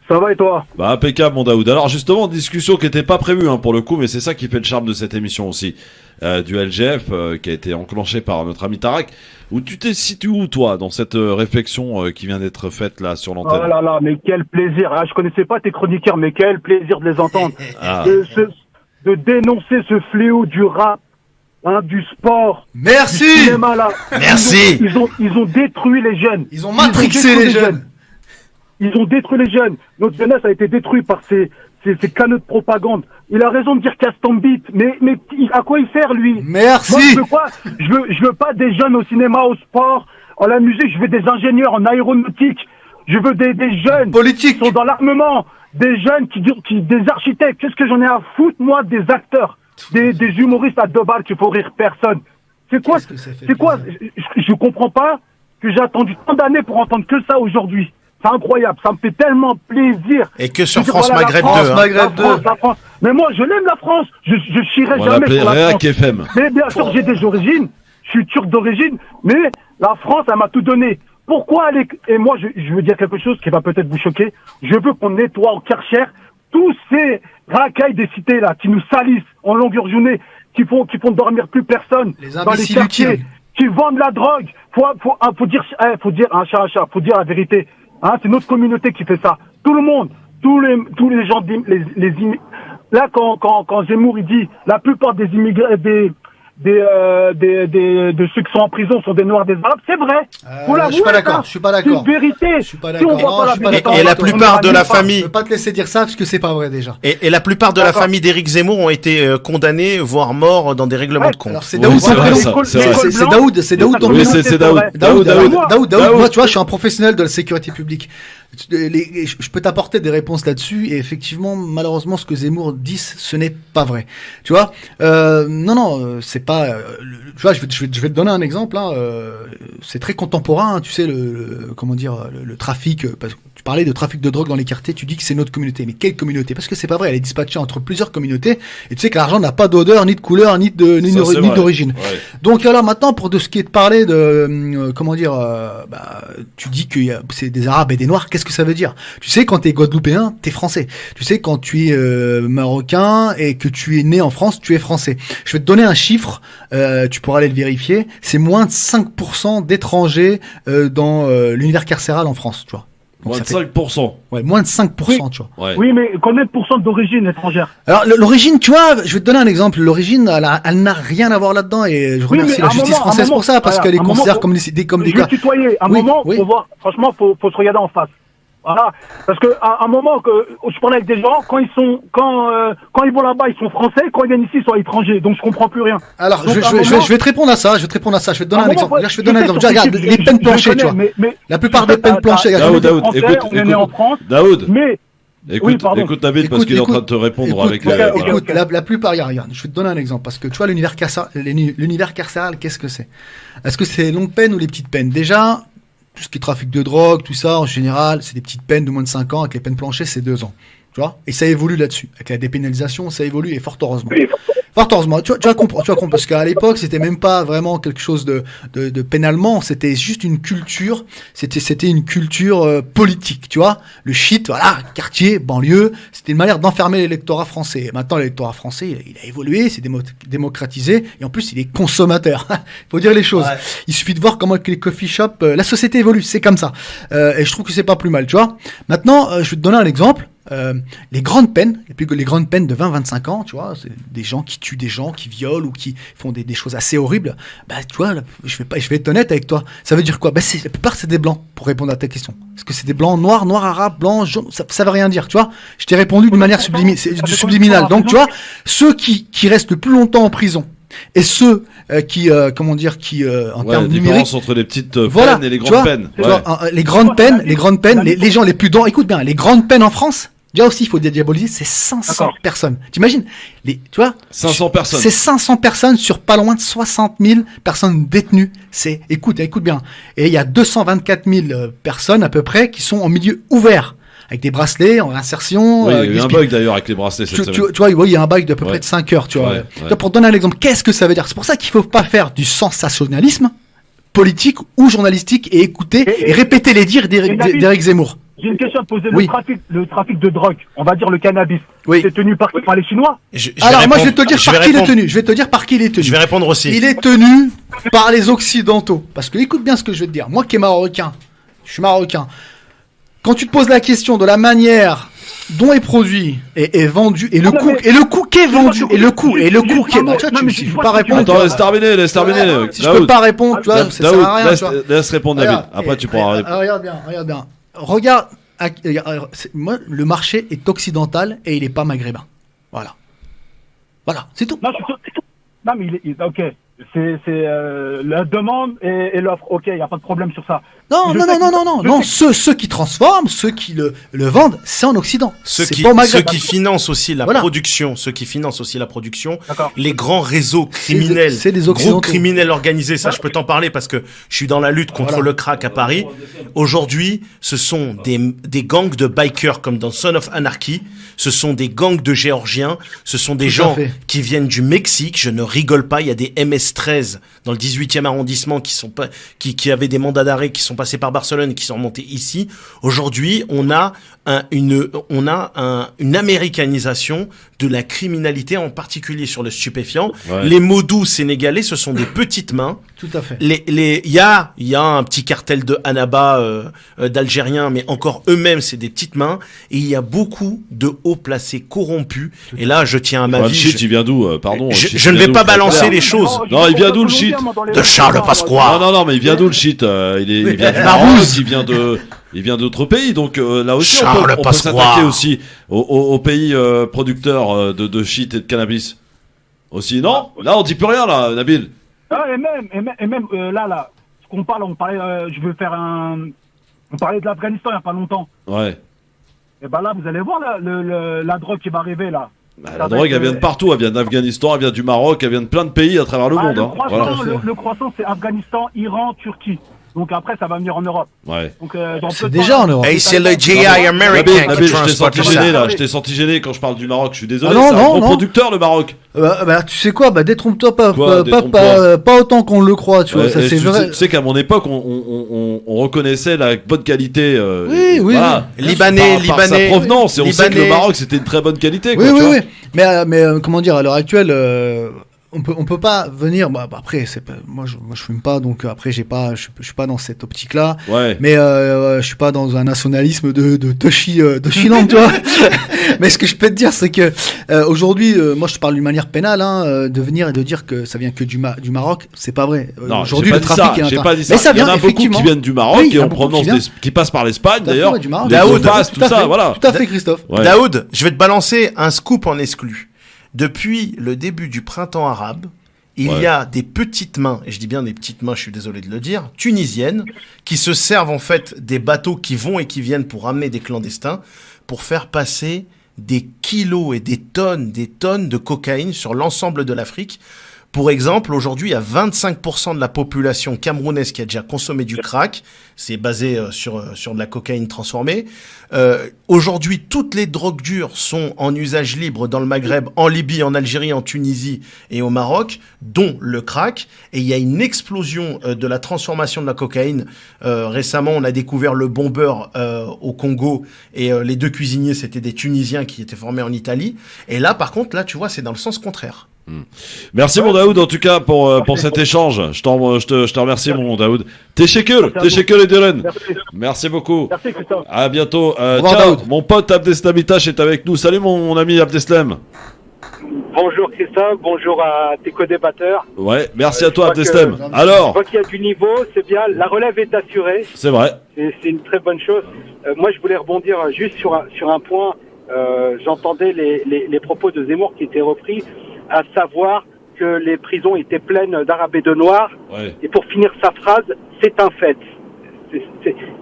Ça va et toi? Impeccable mon Daoud. Alors justement, discussion qui n'était pas prévue pour le coup, mais c'est ça qui fait le charme de cette émission aussi. Du LGF qui a été enclenché par notre ami Tarek. Où tu t'es situé où toi dans cette réflexion qui vient d'être faite là sur l'antenne? Oh là là, mais quel plaisir. Je connaissais pas tes chroniqueurs, mais quel plaisir de les entendre. Ah. De dénoncer ce fléau du rap, du sport, du Merci. cinéma là. Merci. Ils ont détruit les jeunes. Ils ont matrixé détruit les jeunes. Ils ont détruit les jeunes. Notre jeunesse a été détruite par ces canaux de propagande. Il a raison de dire casse ton bite, mais à quoi il sert lui? Moi, Merci. je veux pas des jeunes au cinéma, au sport, en la musique. Je veux des ingénieurs en aéronautique. Je veux des jeunes Politique. qui sont dans l'armement, des jeunes des architectes. Qu'est-ce que j'en ai à foutre moi des acteurs, des humoristes à 2 balles qui font rire personne. C'est quoi? Qu'est-ce que ça fait C'est quoi? plaisir. Je comprends pas que j'ai attendu tant d'années pour entendre que ça aujourd'hui. C'est incroyable, ça me fait tellement plaisir. Et que sur Je veux dire, France voilà, Maghreb la 2. France, hein. Maghreb la France. Mais moi, je l'aime la France. Je chierai On va jamais l'appeler sur la France. Réac FM. Mais bien sûr, j'ai des origines. Je suis turc d'origine. Mais la France, elle m'a tout donné. Pourquoi aller... Et moi, je veux dire quelque chose qui va peut-être vous choquer. Je veux qu'on nettoie au Karcher tous ces racailles des cités là qui nous salissent en longueur journée, qui font dormir plus personne Les dans les imbéciles quartiers, utiles. qui vendent la drogue. Faut dire un chat, faut dire la vérité. C'est notre communauté qui fait ça. Tout le monde, tous les gens, là quand Zemmour il dit la plupart des immigrés, de ceux qui sont en prison sont des Noirs, des Arabes, c'est vrai. Faut Je suis pas l'avouer, d'accord. ça. Je suis pas C'est d'accord. une vérité. Je suis pas Si on d'accord. voit Non, pas je la suis pas vérité, d'accord. Et la on plupart de ira la nulle part. Je famille peux pas te laisser dire ça parce que c'est pas vrai déjà. et la plupart de la D'accord. famille d'Éric Zemmour ont été condamnés, voire morts dans des règlements de compte. Alors c'est Oui, Daoud, c'est vrai, ça, c'est vrai. c'est Daoud, c'est Daoud ton Oui, nom. c'est Daoud. Daoud, Daoud. moi tu vois, je suis un professionnel de la sécurité publique. Je peux t'apporter des réponses là-dessus, et effectivement, malheureusement, ce que Zemmour dit, ce n'est pas vrai. Tu vois, non, c'est pas. Tu vois, je vais te donner un exemple. Hein, c'est très contemporain. Hein, tu sais, comment dire, le trafic. Parce que tu parlais de trafic de drogue dans les quartiers. Tu dis que c'est notre communauté, mais quelle communauté? Parce que c'est pas vrai. Elle est dispatchée entre plusieurs communautés. Et tu sais que l'argent n'a pas d'odeur, ni de couleur, ni d'origine. Ouais. Donc là, maintenant, pour de ce qui est de parler de, comment dire, tu dis que c'est des Arabes et des Noirs. Qu'est-ce que ça veut dire? Tu sais, quand t'es Guadeloupéen, t'es français. Tu sais, quand tu es marocain et que tu es né en France, tu es français. Je vais te donner un chiffre, tu pourras aller le vérifier. C'est moins de 5% d'étrangers dans l'univers carcéral en France, tu vois. Donc Moins de ça fait- 5%. Ouais, moins de 5%, tu vois. Ouais. Oui, mais combien de pourcents d'origine étrangère? Alors l'origine, tu vois, je vais te donner un exemple. L'origine, elle n'a rien à voir là-dedans, et je Oui, remercie mais la à un justice moment- française à un pour ça, parce moment- qu'elle les à un moment, considère faut- comme des Je cas. vais tutoyer. À un Oui, moment, oui. faut voir. Franchement, faut se regarder en face. Voilà. Parce que à un moment que je parlais avec des gens, quand ils vont là-bas, ils sont français. Quand ils viennent ici, ils sont étrangers. Donc je comprends plus rien. Alors, Donc, je à un vais moment- te répondre à ça. Je vais te donner un exemple. Regarde, je vais te donner un exemple. sais Regarde, sur ce les type, peines je planchées, connais, tu vois. mais La plupart des peines planchées, t'as- regarde, t'as- Daoud, Français, écoute, on est né en France. Daoud, Mais écoute, pardon. écoute Nabil, parce qu'il est en train de te répondre avec écoute, la... écoute, la plupart, regarde, je vais te donner un exemple, parce que tu vois, l'univers carcéral, qu'est-ce que c'est? Est-ce que c'est les longues peines ou les petites peines? Déjà, tout ce qui est trafic de drogue, tout ça, en général, c'est des petites peines de moins de 5 ans, avec les peines planchées, c'est 2 ans. Tu vois? Et ça évolue là-dessus. Avec la dépénalisation, ça évolue, et fort heureusement. Fort heureusement. Tu vas comprendre, parce qu'à l'époque, c'était même pas vraiment quelque chose de pénalement, c'était juste une culture, c'était une culture politique, tu vois? Le shit, voilà, quartier, banlieue, c'était une manière d'enfermer l'électorat français. Et maintenant, l'électorat français, il a évolué, c'est démocratisé, et en plus, il est consommateur. Faut dire les choses. Ouais. Il suffit de voir comment que les coffee shops, la société évolue, c'est comme ça. Et je trouve que c'est pas plus mal, tu vois? Maintenant, je vais te donner un exemple. Les grandes peines, les grandes peines de 20-25 ans, tu vois, c'est des gens qui tuent des gens, qui violent ou qui font des choses assez horribles. Bah, tu vois, je vais être honnête avec toi. Ça veut dire quoi? Bah, la plupart c'est des blancs, pour répondre à ta question. Est-ce que c'est des blancs, noirs, arabes, blancs, jaunes? Ça veut rien dire, tu vois. Je t'ai répondu d'une manière subliminale. Donc, tu vois, ceux qui restent le plus longtemps en prison et ceux qui en termes numériques, différence entre les petites voilà, peines et les tu vois, grandes peines. tu vois, les grandes peines, les gens les plus dents, écoute bien, les grandes peines en France, déjà aussi, il faut dédiaboliser, c'est 500 D'accord. personnes. T'imagines? Tu vois? 500 personnes. C'est 500 personnes sur pas loin de 60 000 personnes détenues. Écoute bien. Et il y a 224 000 personnes, à peu près, qui sont en milieu ouvert. Avec des bracelets, en insertion. Oui, il y a eu des un bug d'ailleurs avec les bracelets cette tu semaine. vois, oui, il y a un bug d'à peu Ouais. près de 5 heures, tu vois. Ouais, ouais. Tu vois, pour te donner un exemple, qu'est-ce que ça veut dire? C'est pour ça qu'il faut pas faire du sensationnalisme politique ou journalistique et écouter et répéter les dires d'Éric Zemmour. J'ai une question à te poser. Oui. Le trafic de drogue, on va dire le cannabis, Oui. c'est tenu par les Chinois. Alors moi je vais te dire je par qui il est répondre. tenu. Je vais te dire par qui il est tenu. Je vais répondre aussi. Il est tenu par les Occidentaux. Parce que écoute bien ce que je vais te dire. Moi qui est marocain, je suis marocain. Quand tu te poses la question de la manière dont est produit et vendu et le Non, coût mais- et le coût qui est vendu Excuse-moi, et le coût qui est non, tu vois, mais je je peux vois pas ce que tu répondre. Attends, laisse terminer. Si je peux pas répondre, tu vois, ça sert à rien. tu vois. Laisse répondre Nabil. Regarde, Après, tu pourras répondre. Regarde bien. Regarde, moi, le marché est occidental et il est pas maghrébin. Voilà, c'est tout. Non, non, mais ok. C'est la demande et l'offre. Ok, il n'y a pas de problème sur ça. Non, Je sais que- ceux qui transforment, ceux qui le vendent, c'est en Occident. Ceux C'est qui, pas au ceux Maghreb. qui financent aussi la Voilà. production, D'accord. les grands réseaux criminels, c'est des gros Occidentaux. criminels organisés, ça je peux t'en parler parce que je suis dans la lutte contre Voilà. le crack à Paris. Aujourd'hui, ce sont des gangs de bikers comme dans Son of Anarchy, ce sont des gangs de Géorgiens, ce sont des Tout à gens fait. qui viennent du Mexique, je ne rigole pas, il y a des MS-13 dans le 18e arrondissement qui avaient des mandats d'arrêt, qui sont passés par Barcelone et qui sont remontés ici. Aujourd'hui, on a une américanisation de la criminalité, en particulier sur le stupéfiant. Ouais. Les mots doux sénégalais, ce sont des petites mains. Tout à fait. Il y a un petit cartel de Annaba d'Algériens, mais encore eux-mêmes, c'est des petites mains. Et il y a beaucoup de hauts placés corrompus. Et là, je tiens à ma Le vie. shit, il vient d'où Pardon. le shit, Je il ne vient vais d'où pas balancer les Non, choses. Non, il vient d'où le shit De Charles Pasqua. Non, mais il vient d'où le shit Il vient du La Maroc, Rousse. il vient d'autres pays, donc là aussi Charles on peut Pasqua. s'attaquer aussi aux pays producteurs de shit et de cannabis. Aussi, non Là, on dit plus rien, là, Nabil. Ah, et même là, ce qu'on parle, on parlait, je veux faire On parlait de l'Afghanistan il n'y a pas longtemps. Ouais. Et ben là, vous allez voir la drogue qui va arriver là. Bah, la drogue, elle vient de partout. Elle vient d'Afghanistan, elle vient du Maroc, elle vient de plein de pays à travers le monde. Le croissant, Voilà. le croissant, c'est Afghanistan, Iran, Turquie. Donc après, ça va venir en Europe. Ouais. Donc, dans peu C'est de déjà temps, en Europe. Et c'est le GI Nabil, américain Nabil, qui je t'ai transporte senti ça. gêné là. Je t'ai senti gêné quand je parle du Maroc. Je suis désolé. Ah non, c'est non, un gros non. producteur le Maroc. Tu sais quoi, détrompe-toi pas, Quoi, détrompe-toi pas autant qu'on le croit, tu vois. Ouais, Ça, et c'est vrai. tu sais qu'à mon époque, on reconnaissait la bonne qualité. Oui, oui, Libanais, par sa Libanais. provenance. Et on sait que le Libanais. Maroc, c'était une très bonne qualité. Oui, Quoi, tu oui, vois. oui. Mais comment dire, à l'heure actuelle, on peut pas venir. Bah, après, moi, je fume pas, donc après, je suis pas dans cette optique-là. Ouais. Mais je suis pas dans un nationalisme de Toshiland, tu vois. Mais ce que je peux te dire, c'est que aujourd'hui, moi, je te parle d'une manière pénale, de venir et de dire que ça vient que du Maroc, c'est pas vrai. Non, Aujourd'hui, j'ai le pas dit trafic ça. est J'ai inter- pas dit ça. Mais ça Il y en vient a beaucoup effectivement. qui viennent du Maroc Oui, il y et en a en beaucoup provenance qui passent par l'Espagne Tout à fait, d'ailleurs. ouais, du Maroc. Des Daoud, Belfast, Tout tout à ça, fait, voilà. Tout à fait, Christophe. Ouais. Daoud, je vais te balancer un scoop en exclu. Depuis le début du printemps arabe, il y a des petites mains, et je dis bien des petites mains, je suis désolé de le dire, tunisiennes, qui se servent en fait des bateaux qui vont et qui viennent pour ramener des clandestins, pour faire passer des kilos et des tonnes de cocaïne sur l'ensemble de l'Afrique. Pour exemple, aujourd'hui, il y a 25% de la population camerounaise qui a déjà consommé du crack. C'est basé sur de la cocaïne transformée. Aujourd'hui, toutes les drogues dures sont en usage libre dans le Maghreb, en Libye, en Algérie, en Tunisie et au Maroc, dont le crack. Et il y a une explosion de la transformation de la cocaïne. Récemment, on a découvert le bombeur au Congo et les deux cuisiniers, c'était des Tunisiens qui étaient formés en Italie. Et là, par contre, là, tu vois, c'est dans le sens contraire. Merci mon Daoud en tout cas pour cet échange. Je te remercie mon Daoud. Teşekkür ederim. Merci beaucoup. Merci Christophe. À bientôt. revoir, Ciao. Daoud. Mon pote Abdeslam Itache est avec nous. Salut mon ami Abdeslam. Bonjour Christophe, bonjour à tes co-débatteurs. Ouais, merci à je toi vois que- Abdeslam. Je Alors, vois qu'il y a du niveau, c'est bien. La relève est assurée, c'est vrai. c'est une très bonne chose. Moi, je voulais rebondir juste sur un point. J'entendais les propos de Zemmour qui étaient repris, à savoir que les prisons étaient pleines d'Arabes et de Noirs. Ouais. Et pour finir sa phrase, c'est un fait.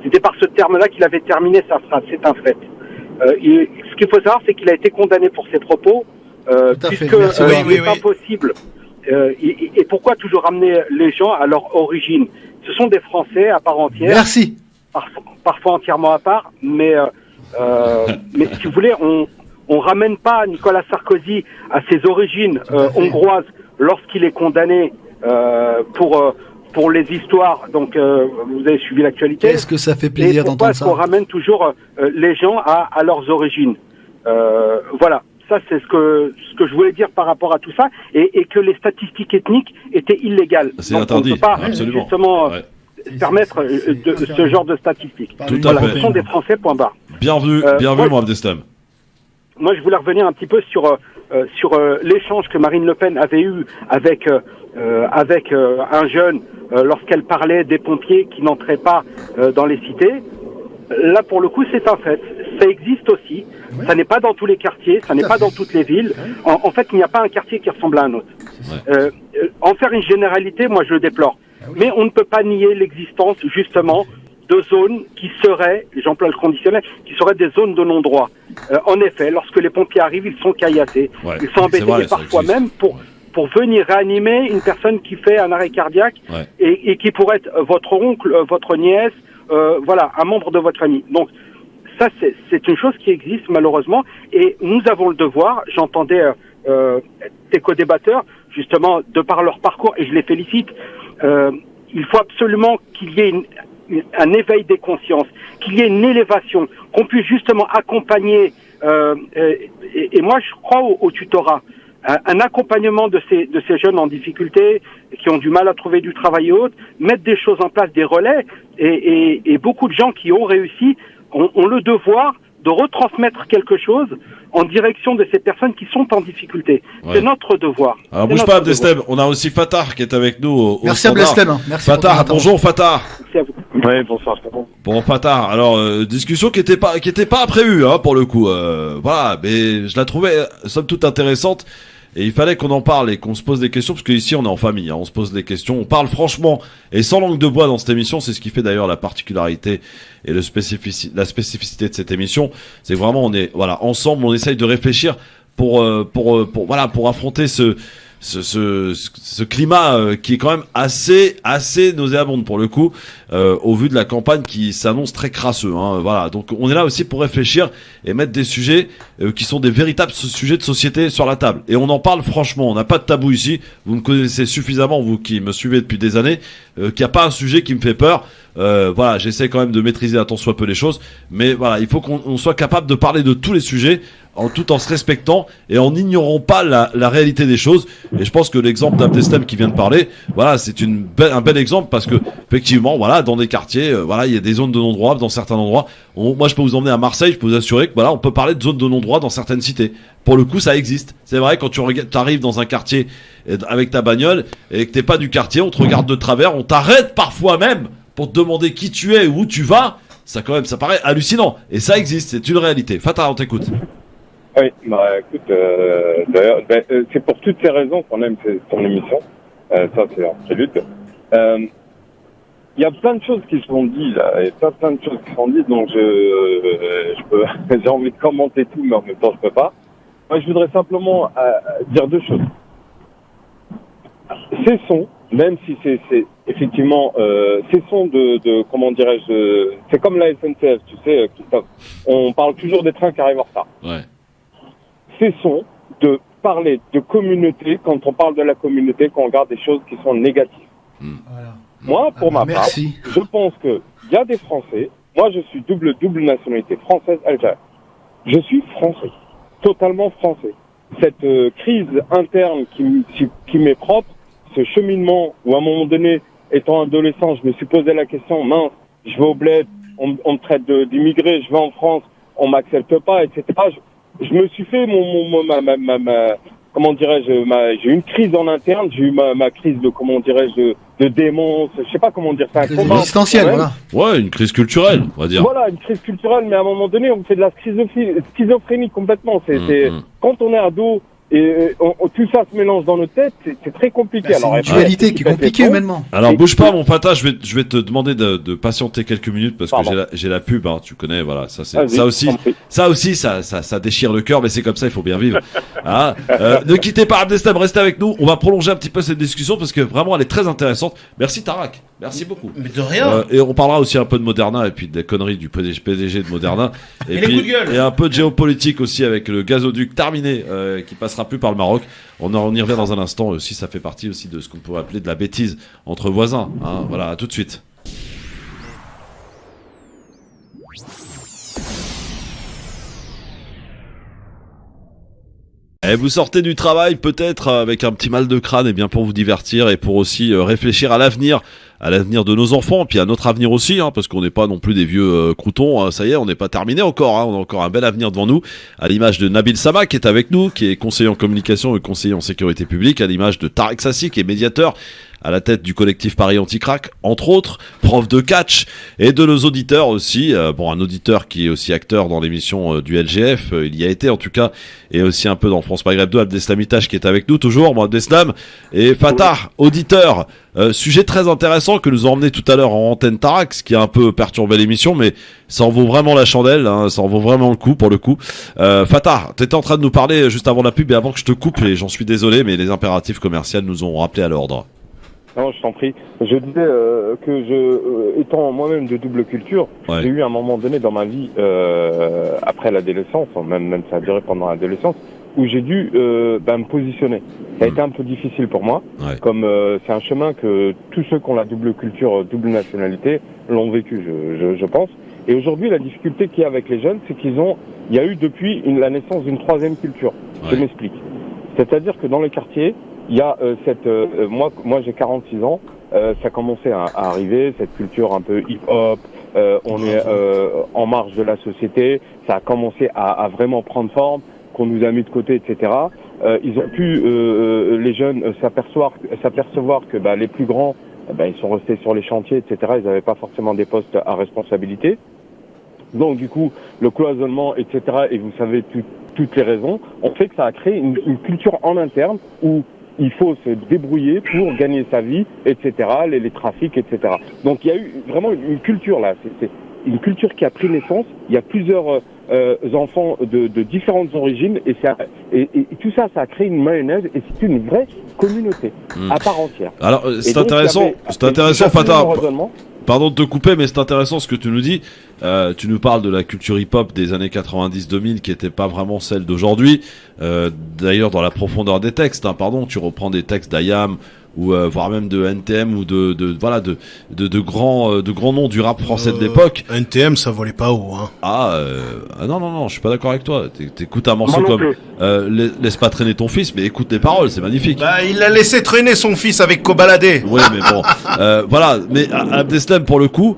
C'était par ce terme-là qu'il avait terminé sa phrase, c'est un fait. Ce qu'il faut savoir, c'est qu'il a été condamné pour ses propos, Tout à fait, puisque merci. il n'est pas possible. Et pourquoi toujours ramener les gens à leur origine? Ce sont des Français à part entière, Merci. parfois entièrement à part, mais si vous voulez, on ramène pas Nicolas Sarkozy à ses origines hongroises lorsqu'il est condamné pour les histoires. Donc, vous avez suivi l'actualité. Est-ce que ça fait Et plaisir pourquoi d'entendre est-ce qu'on ça? ramène toujours les gens à leurs origines? Voilà, ça c'est ce que je voulais dire par rapport à tout ça, et que les statistiques ethniques étaient illégales. C'est Donc, interdit, on ne peut pas absolument. justement Ouais. permettre de ce genre de statistiques. Tout à Voilà, fait. ce sont des Français, point barre. Bienvenue moi, mon Abdeslam. Moi, je voulais revenir un petit peu sur l'échange que Marine Le Pen avait eu avec un jeune lorsqu'elle parlait des pompiers qui n'entraient pas dans les cités. Là, pour le coup, c'est un fait. Ça existe aussi. Oui. Ça n'est pas dans tous les quartiers, ça n'est à pas fait. dans toutes les villes. En fait, il n'y a pas un quartier qui ressemble à un autre. En faire une généralité, moi, je le déplore. Mais on ne peut pas nier l'existence, justement, de zones qui seraient, j'emploie le conditionnel, qui seraient des zones de non-droit. En effet, lorsque les pompiers arrivent, ils sont caillassés. Ouais, Ils sont embêtés, c'est vrai, et ça parfois existe. même pour venir réanimer une personne qui fait un arrêt cardiaque Ouais. et qui pourrait être votre oncle, votre nièce, voilà, un membre de votre famille. Donc, ça, c'est une chose qui existe malheureusement, et nous avons le devoir, j'entendais tes co-débatteurs, justement, de par leur parcours, et je les félicite, il faut absolument qu'il y ait un éveil des consciences, qu'il y ait une élévation, qu'on puisse justement accompagner, et moi je crois au tutorat, un accompagnement de ces jeunes en difficulté, qui ont du mal à trouver du travail et autres, mettre des choses en place, des relais, et beaucoup de gens qui ont réussi ont le devoir de retransmettre quelque chose en direction de ces personnes qui sont en difficulté. Ouais. C'est notre devoir. Alors C'est bouge pas notre Abdeslam, on a aussi Fatah qui est avec nous au Merci standard. Abdeslam. Merci pour ton Fatah, intervention. bonjour Fatah. Merci à vous. Oui, bonsoir. Bon Fatah, alors discussion qui était pas prévue pour le coup. Voilà, mais je la trouvais somme toute intéressante. Et il fallait qu'on en parle et qu'on se pose des questions, parce qu'ici on est en famille, hein, on se pose des questions, on parle franchement et sans langue de bois dans cette émission. C'est ce qui fait d'ailleurs la particularité et la spécificité de cette émission. C'est que vraiment on est ensemble, on essaye de réfléchir pour affronter ce climat qui est quand même assez nauséabond pour le coup, au vu de la campagne qui s'annonce très crasseux. Hein, voilà, donc on est là aussi pour réfléchir et mettre des sujets qui sont des véritables sujets de société sur la table. Et on en parle franchement, on n'a pas de tabou ici. Vous me connaissez suffisamment, vous qui me suivez depuis des années, qu'il n'y a pas un sujet qui me fait peur. Voilà, j'essaie quand même de maîtriser à tant soit peu les choses, mais voilà, il faut qu'on soit capable de parler de tous les sujets tout en se respectant et en n'ignorant pas la réalité des choses. Et je pense que l'exemple d'Abdeslam qui vient de parler, voilà, c'est un bel exemple, parce que effectivement, voilà, dans des quartiers, voilà, il y a des zones de non-droit dans certains endroits. Moi, je peux vous emmener à Marseille, je peux vous assurer que voilà, on peut parler de zones de non-droit dans certaines cités. Pour le coup, ça existe. C'est vrai, quand tu arrives dans un quartier avec ta bagnole et que t'es pas du quartier, on te regarde de travers, on t'arrête parfois même pour te demander qui tu es et où tu vas. Ça quand même, ça paraît hallucinant. Et ça existe, c'est une réalité. Fatah, on t'écoute. Oui, écoute, d'ailleurs, c'est pour toutes ces raisons qu'on aime ton émission. Ça, c'est un prélude. Il y a plein de choses qui sont dites là, et plein de choses qui sont dites, donc j'ai envie de commenter tout, mais en même temps je peux pas. Moi, je voudrais simplement dire deux choses. Ces sons, même si c'est effectivement ces sons de comment dirais-je, c'est comme la SNCF, tu sais, Christophe. On parle toujours des trains qui arrivent en retard. Ouais. Cessons de parler de communauté quand on parle de la communauté, quand on regarde des choses qui sont négatives. Voilà. Moi, pour ma part, je pense qu'il y a des Français. Moi, je suis double nationalité, française, algérienne. Je suis français, totalement français. Cette crise interne qui m'est propre, ce cheminement où à un moment donné, étant adolescent, je me suis posé la question, mince, je vais au bled, on me traite d'immigré, je vais en France, on m'accepte pas, etc. Je me suis fait comment dirais-je, j'ai eu une crise en interne, j'ai eu ma crise de, comment dirais-je, de démence, je sais pas comment dire ça. Existentielle, voilà. Ouais, une crise culturelle, on va dire. Voilà, une crise culturelle, mais à un moment donné, on fait de la schizophrénie complètement. Quand on est ado, et tout ça se mélange dans nos têtes, c'est très compliqué. C'est une dualité qui est compliquée humainement. Alors bouge pas mon Fatah, je vais te demander de patienter quelques minutes parce que j'ai la pub, hein, tu connais, voilà, ça aussi ça déchire le cœur, mais c'est comme ça, il faut bien vivre. Hein, ne quittez pas Abdeslam, restez avec nous, on va prolonger un petit peu cette discussion parce que vraiment elle est très intéressante. Merci Tarak, merci beaucoup. Mais de rien. Et on parlera aussi un peu de Moderna et puis des conneries du PDG de Moderna et puis et un peu de géopolitique aussi avec le gazoduc terminé qui passera plus par le Maroc. On y revient dans un instant aussi, ça fait partie aussi de ce qu'on pourrait appeler de la bêtise entre voisins. Hein. Voilà, à tout de suite. Et vous sortez du travail peut-être avec un petit mal de crâne, et bien pour vous divertir et pour aussi réfléchir à l'avenir de nos enfants, puis à notre avenir aussi, hein, parce qu'on n'est pas non plus des vieux croutons, hein, ça y est, on n'est pas terminé encore, hein, on a encore un bel avenir devant nous, à l'image de Nabil Sama qui est avec nous, qui est conseiller en communication et conseiller en sécurité publique, à l'image de Tarek Sassi qui est médiateur à la tête du collectif Paris Anti-Crack, entre autres, prof de catch, et de nos auditeurs aussi, un auditeur qui est aussi acteur dans l'émission du LGF, il y a été en tout cas, et aussi un peu dans France Maghreb 2, Abdeslam Itache qui est avec nous toujours, bon Abdeslam, et Fatah, auditeur, sujet très intéressant que nous a emmené tout à l'heure en antenne Tarak, ce qui a un peu perturbé l'émission, mais ça en vaut vraiment la chandelle, hein, ça en vaut vraiment le coup pour le coup. Fatah, t'étais en train de nous parler juste avant la pub et avant que je te coupe, et j'en suis désolé, mais les impératifs commerciaux nous ont rappelé à l'ordre. Non, je t'en prie. Je disais étant moi-même de double culture, j'ai eu un moment donné dans ma vie, après l'adolescence, même ça a duré pendant l'adolescence, où j'ai dû me positionner. Ça a été un peu difficile pour moi, comme c'est un chemin que tous ceux qui ont la double culture, double nationalité, l'ont vécu, je pense. Et aujourd'hui, la difficulté qu'il y a avec les jeunes, c'est il y a eu depuis la naissance d'une troisième culture. Je m'explique. C'est-à-dire que dans les quartiers, il y a moi j'ai 46 ans, ça commençait à arriver, cette culture un peu hip-hop, on est en marge de la société, ça a commencé à vraiment prendre forme, qu'on nous a mis de côté, etc. Ils ont pu, les jeunes, s'apercevoir que les plus grands, ils sont restés sur les chantiers, etc. Ils n'avaient pas forcément des postes à responsabilité. Donc du coup, le cloisonnement, etc. Et vous savez toutes les raisons, ont fait que ça a créé une culture en interne où il faut se débrouiller pour gagner sa vie, etc., les trafics, etc. Donc il y a eu vraiment une culture là, c'est une culture qui a pris naissance, il y a plusieurs enfants de différentes origines, et tout ça, ça a créé une mayonnaise, et c'est une vraie communauté à part entière. Alors c'est intéressant, Fatah. Pardon de te couper, mais c'est intéressant ce que tu nous dis. Tu nous parles de la culture hip-hop des années 90-2000 qui était pas vraiment celle d'aujourd'hui. D'ailleurs, dans la profondeur des textes, tu reprends des textes d'Ayam ou voire même de NTM ou de grands noms du rap français de l'époque. NTM, ça volait pas haut, hein. Non, je suis pas d'accord avec toi. T'écoutes un morceau comme Laisse pas traîner ton fils, mais écoute les paroles, c'est magnifique. Bah, il a laissé traîner son fils avec Kobalade. Oui, mais bon, voilà. Mais Abdeslam, pour le coup,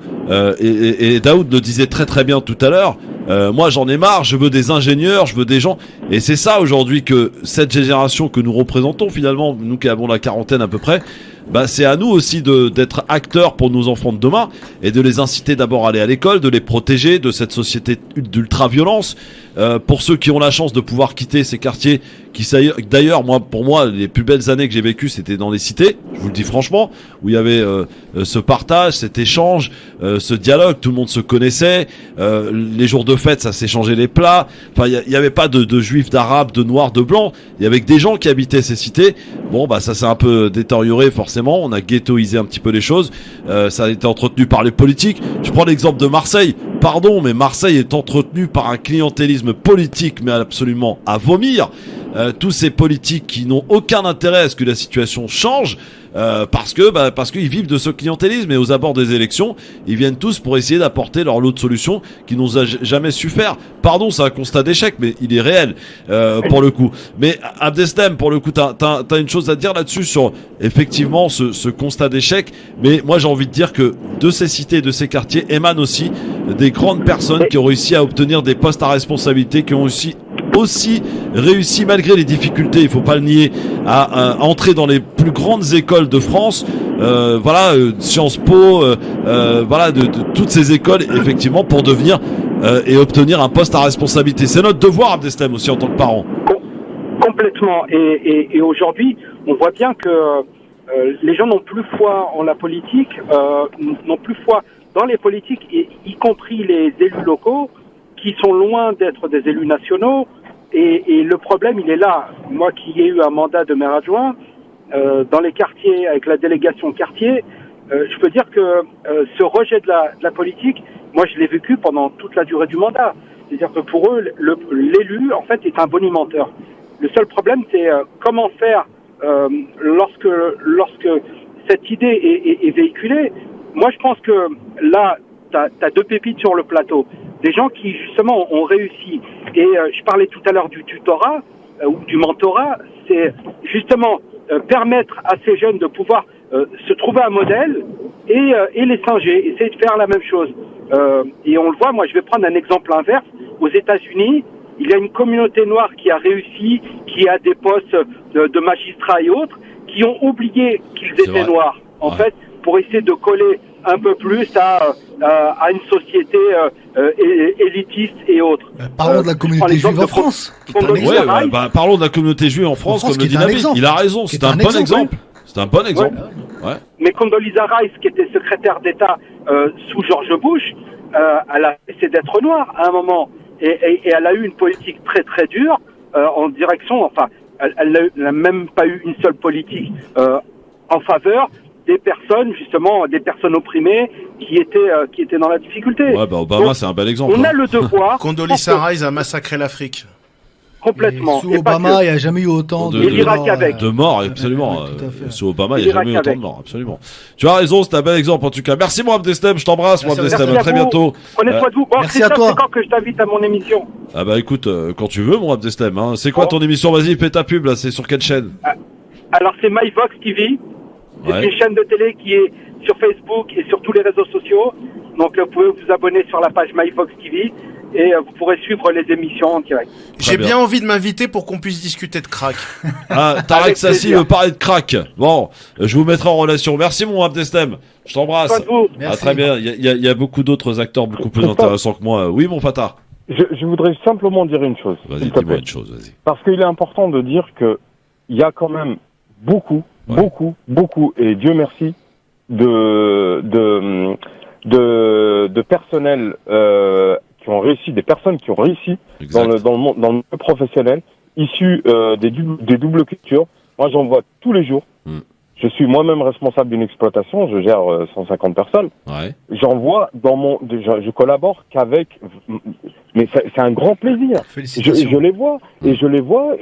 et Daoud le disait très très bien tout à l'heure. Moi j'en ai marre, je veux des ingénieurs, je veux des gens, et c'est ça aujourd'hui que cette génération que nous représentons finalement, nous qui avons la quarantaine à peu près, bah c'est à nous aussi d'être acteurs pour nos enfants de demain et de les inciter d'abord à aller à l'école, de les protéger de cette société d'ultra-violence. Pour ceux qui ont la chance de pouvoir quitter ces quartiers, d'ailleurs pour moi les plus belles années que j'ai vécues c'était dans les cités, je vous le dis franchement, où il y avait ce partage, cet échange, ce dialogue, tout le monde se connaissait, les jours de fête ça s'échangeait les plats, enfin il y avait pas de juifs, d'arabes, de noirs, de blancs, il y avait que des gens qui habitaient ces cités. Bon bah ça s'est un peu détérioré forcément, on a ghettoisé un petit peu les choses, ça a été entretenu par les politiques. Je prends l'exemple de Marseille, pardon mais Marseille est entretenu par un clientélisme politique mais absolument à vomir. Tous ces politiques qui n'ont aucun intérêt à ce que la situation change, parce qu'ils vivent de ce clientélisme, et aux abords des élections ils viennent tous pour essayer d'apporter leur lot de solutions qu'ils n'ont jamais su faire. Pardon, c'est un constat d'échec mais il est réel pour le coup. Mais Abdeslam, pour le coup t'as une chose à dire là-dessus sur effectivement ce constat d'échec, mais moi j'ai envie de dire que de ces cités, de ces quartiers émanent aussi des grandes personnes qui ont réussi à obtenir des postes à responsabilité, qui ont aussi réussi malgré les difficultés, il faut pas le nier, à entrer dans les plus grandes écoles de France, Sciences Po, de toutes ces écoles effectivement pour devenir et obtenir un poste à responsabilité. C'est notre devoir, Abdeslam, aussi en tant que parent. Complètement. Et aujourd'hui, on voit bien que les gens n'ont plus foi en la politique, n'ont plus foi dans les politiques, y compris les élus locaux, qui sont loin d'être des élus nationaux. Et le problème, il est là. Moi qui ai eu un mandat de maire adjoint, dans les quartiers, avec la délégation quartier, je peux dire que ce rejet de la politique, moi je l'ai vécu pendant toute la durée du mandat. C'est-à-dire que pour eux, l'élu, en fait, est un bonimenteur. Le seul problème, c'est comment faire lorsque cette idée est véhiculée. Moi, je pense que là, t'as deux pépites sur le plateau. Des gens qui, justement, ont réussi. Et je parlais tout à l'heure du tutorat ou du mentorat. C'est justement permettre à ces jeunes de pouvoir se trouver un modèle et les singer, essayer de faire la même chose. Et on le voit, moi je vais prendre un exemple inverse. Aux États-Unis, il y a une communauté noire qui a réussi, qui a des postes de magistrats et autres, qui ont oublié qu'ils étaient noirs, en fait, pour essayer de coller un peu plus à une société élitiste et autres. Parlons de la communauté juive en France. Parlons de la communauté juive en France, comme le dit Nabil. Il a raison, c'est un bon exemple. C'est un bon exemple. Ouais. Mais Condoleezza Rice, qui était secrétaire d'État sous George Bush, elle a essayé d'être noire à un moment. Et elle a eu une politique très très dure en direction, enfin, elle n'a même pas eu une seule politique en faveur des personnes, justement, des personnes opprimées qui étaient dans la difficulté. Ouais, Obama, donc, c'est un bel exemple. On a le devoir. Condoleezza Rice a massacré l'Afrique. Complètement. Et sous Obama, il n'y a jamais eu autant de morts, absolument. Sous Obama, il n'y a jamais eu autant de morts, absolument. Tu as raison, c'est un bel exemple en tout cas. Merci moi Abdeslam, je t'embrasse moi Abdeslam, à très bientôt. Prenez soin de vous. Bon, merci à toi. C'est quand que je t'invite à mon émission? Ah bah écoute, quand tu veux mon Abdeslam. Hein. C'est quoi ton émission? Vas-y, fais ta pub là, c'est sur quelle chaîne? Alors c'est MyVox TV. C'est une chaîne de télé qui est sur Facebook et sur tous les réseaux sociaux. Donc vous pouvez vous abonner sur la page MyVox TV. Et vous pourrez suivre les émissions en direct. J'ai bien envie de m'inviter pour qu'on puisse discuter de crack. Ah, Tarek Sassi veut parler de crack. Bon, je vous mettrai en relation. Merci mon Abdeslam. Je t'embrasse. Merci. Ah, très bien. Il y a beaucoup d'autres acteurs beaucoup plus intéressants que moi. Oui, mon Fatah. Je voudrais simplement dire une chose. Vas-y, dis-moi une chose, vas-y. Parce qu'il est important de dire que il y a quand même beaucoup, et Dieu merci, de personnel qui ont réussi, des personnes qui ont réussi dans le monde professionnel, issus des doubles cultures. Moi, j'en vois tous les jours. Je suis moi-même responsable d'une exploitation, je gère 150 personnes. Ouais. J'en vois je collabore qu'avec, mais c'est un grand plaisir. Je les vois, et je les vois,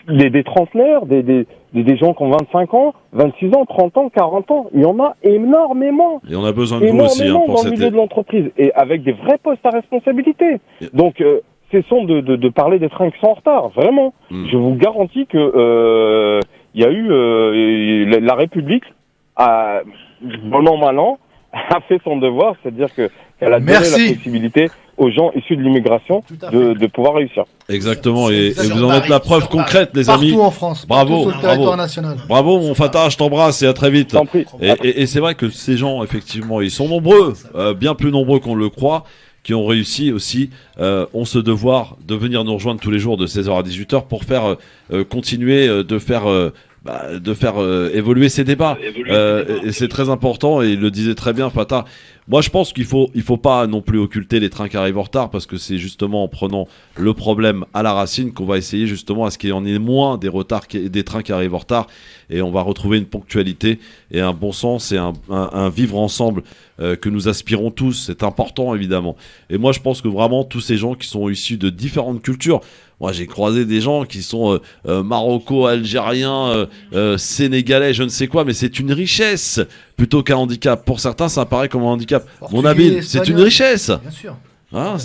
des trentenaires, des gens qui ont 25 ans, 26 ans, 30 ans, 40 ans. Il y en a énormément. Et on a besoin de vous aussi, hein, pour dans le milieu de l'entreprise, et avec des vrais postes à responsabilité. Donc, cessons de parler des trains qui sont en retard, vraiment. Je vous garantis que il y a eu la République, bon an mal an, a fait son devoir, c'est-à-dire qu'elle a donné la possibilité aux gens issus de l'immigration de pouvoir réussir. Exactement, et vous en êtes la preuve concrète, les amis. Partout en France, bravo, sur le territoire national. Bravo, mon Fatah, je t'embrasse et à très vite. Et c'est vrai que ces gens, effectivement, ils sont nombreux, bien plus nombreux qu'on le croit, qui ont réussi aussi, ont ce devoir de venir nous rejoindre tous les jours de 16h à 18h pour faire continuer de faire évoluer ces débats. Et c'est très important, et il le disait très bien, Fatah. Moi, je pense qu'il faut pas non plus occulter les trains qui arrivent en retard, parce que c'est justement en prenant le problème à la racine qu'on va essayer justement à ce qu'il y en ait moins des retards, des trains qui arrivent en retard, et on va retrouver une ponctualité et un bon sens et un vivre ensemble que nous aspirons tous. C'est important, évidemment. Et moi, je pense que vraiment tous ces gens qui sont issus de différentes cultures. Moi, j'ai croisé des gens qui sont maroco-algériens, sénégalais, je ne sais quoi, mais c'est une richesse plutôt qu'un handicap. Pour certains, ça apparaît comme un handicap. Mon Nabil, c'est une richesse. Bien sûr. Hein,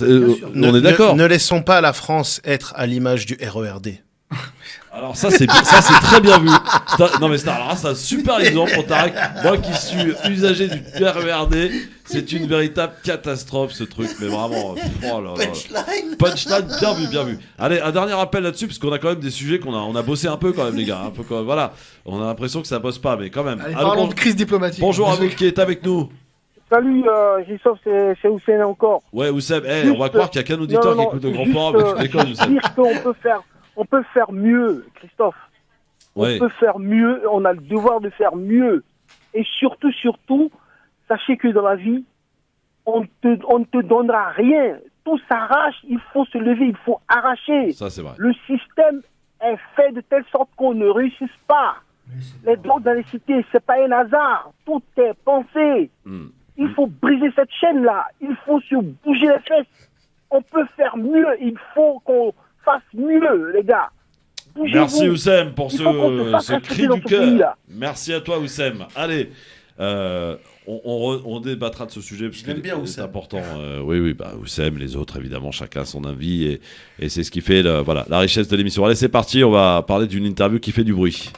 on est d'accord. Ne laissons pas la France être à l'image du RERD. Alors ça c'est très bien vu. Non mais alors c'est un super exemple pour Tarek. Moi qui suis usager du RERD, c'est une véritable catastrophe ce truc, mais vraiment. Oh là là. Punchline, bien vu. Allez, un dernier appel là-dessus, parce qu'on a quand même des sujets on a bossé un peu quand même, les gars. Un peu voilà, on a l'impression que ça bosse pas, mais quand même. Allez, parlons de crise diplomatique. Bonjour à vous qui est avec nous. Salut, Christophe, c'est Hussein encore. Ouais, Hussein, on va croire qu'il y a qu'un auditeur qui écoute le Grand Forum, mais tu déconnes, Hussein. Dire qu'on peut faire mieux, Christophe. On peut faire mieux, on a le devoir de faire mieux. Et surtout, sachez que dans la vie, on ne te donnera rien. Tout s'arrache, il faut se lever, il faut arracher. Ça, c'est vrai. Le système est fait de telle sorte qu'on ne réussisse pas. Les drogues dans les cités, c'est pas un hasard. Tout est pensé. Il faut briser cette chaîne-là. Il faut se bouger les fesses. On peut faire mieux. Il faut qu'on fasse mieux, les gars. Bougez-vous. Merci Oussem pour ce cri du cœur. Merci à toi Oussem. Allez, on débattra de ce sujet parce que c'est important. Oui, Oussem, les autres évidemment, chacun son avis et c'est ce qui fait la richesse de l'émission. Allez, c'est parti, on va parler d'une interview qui fait du bruit.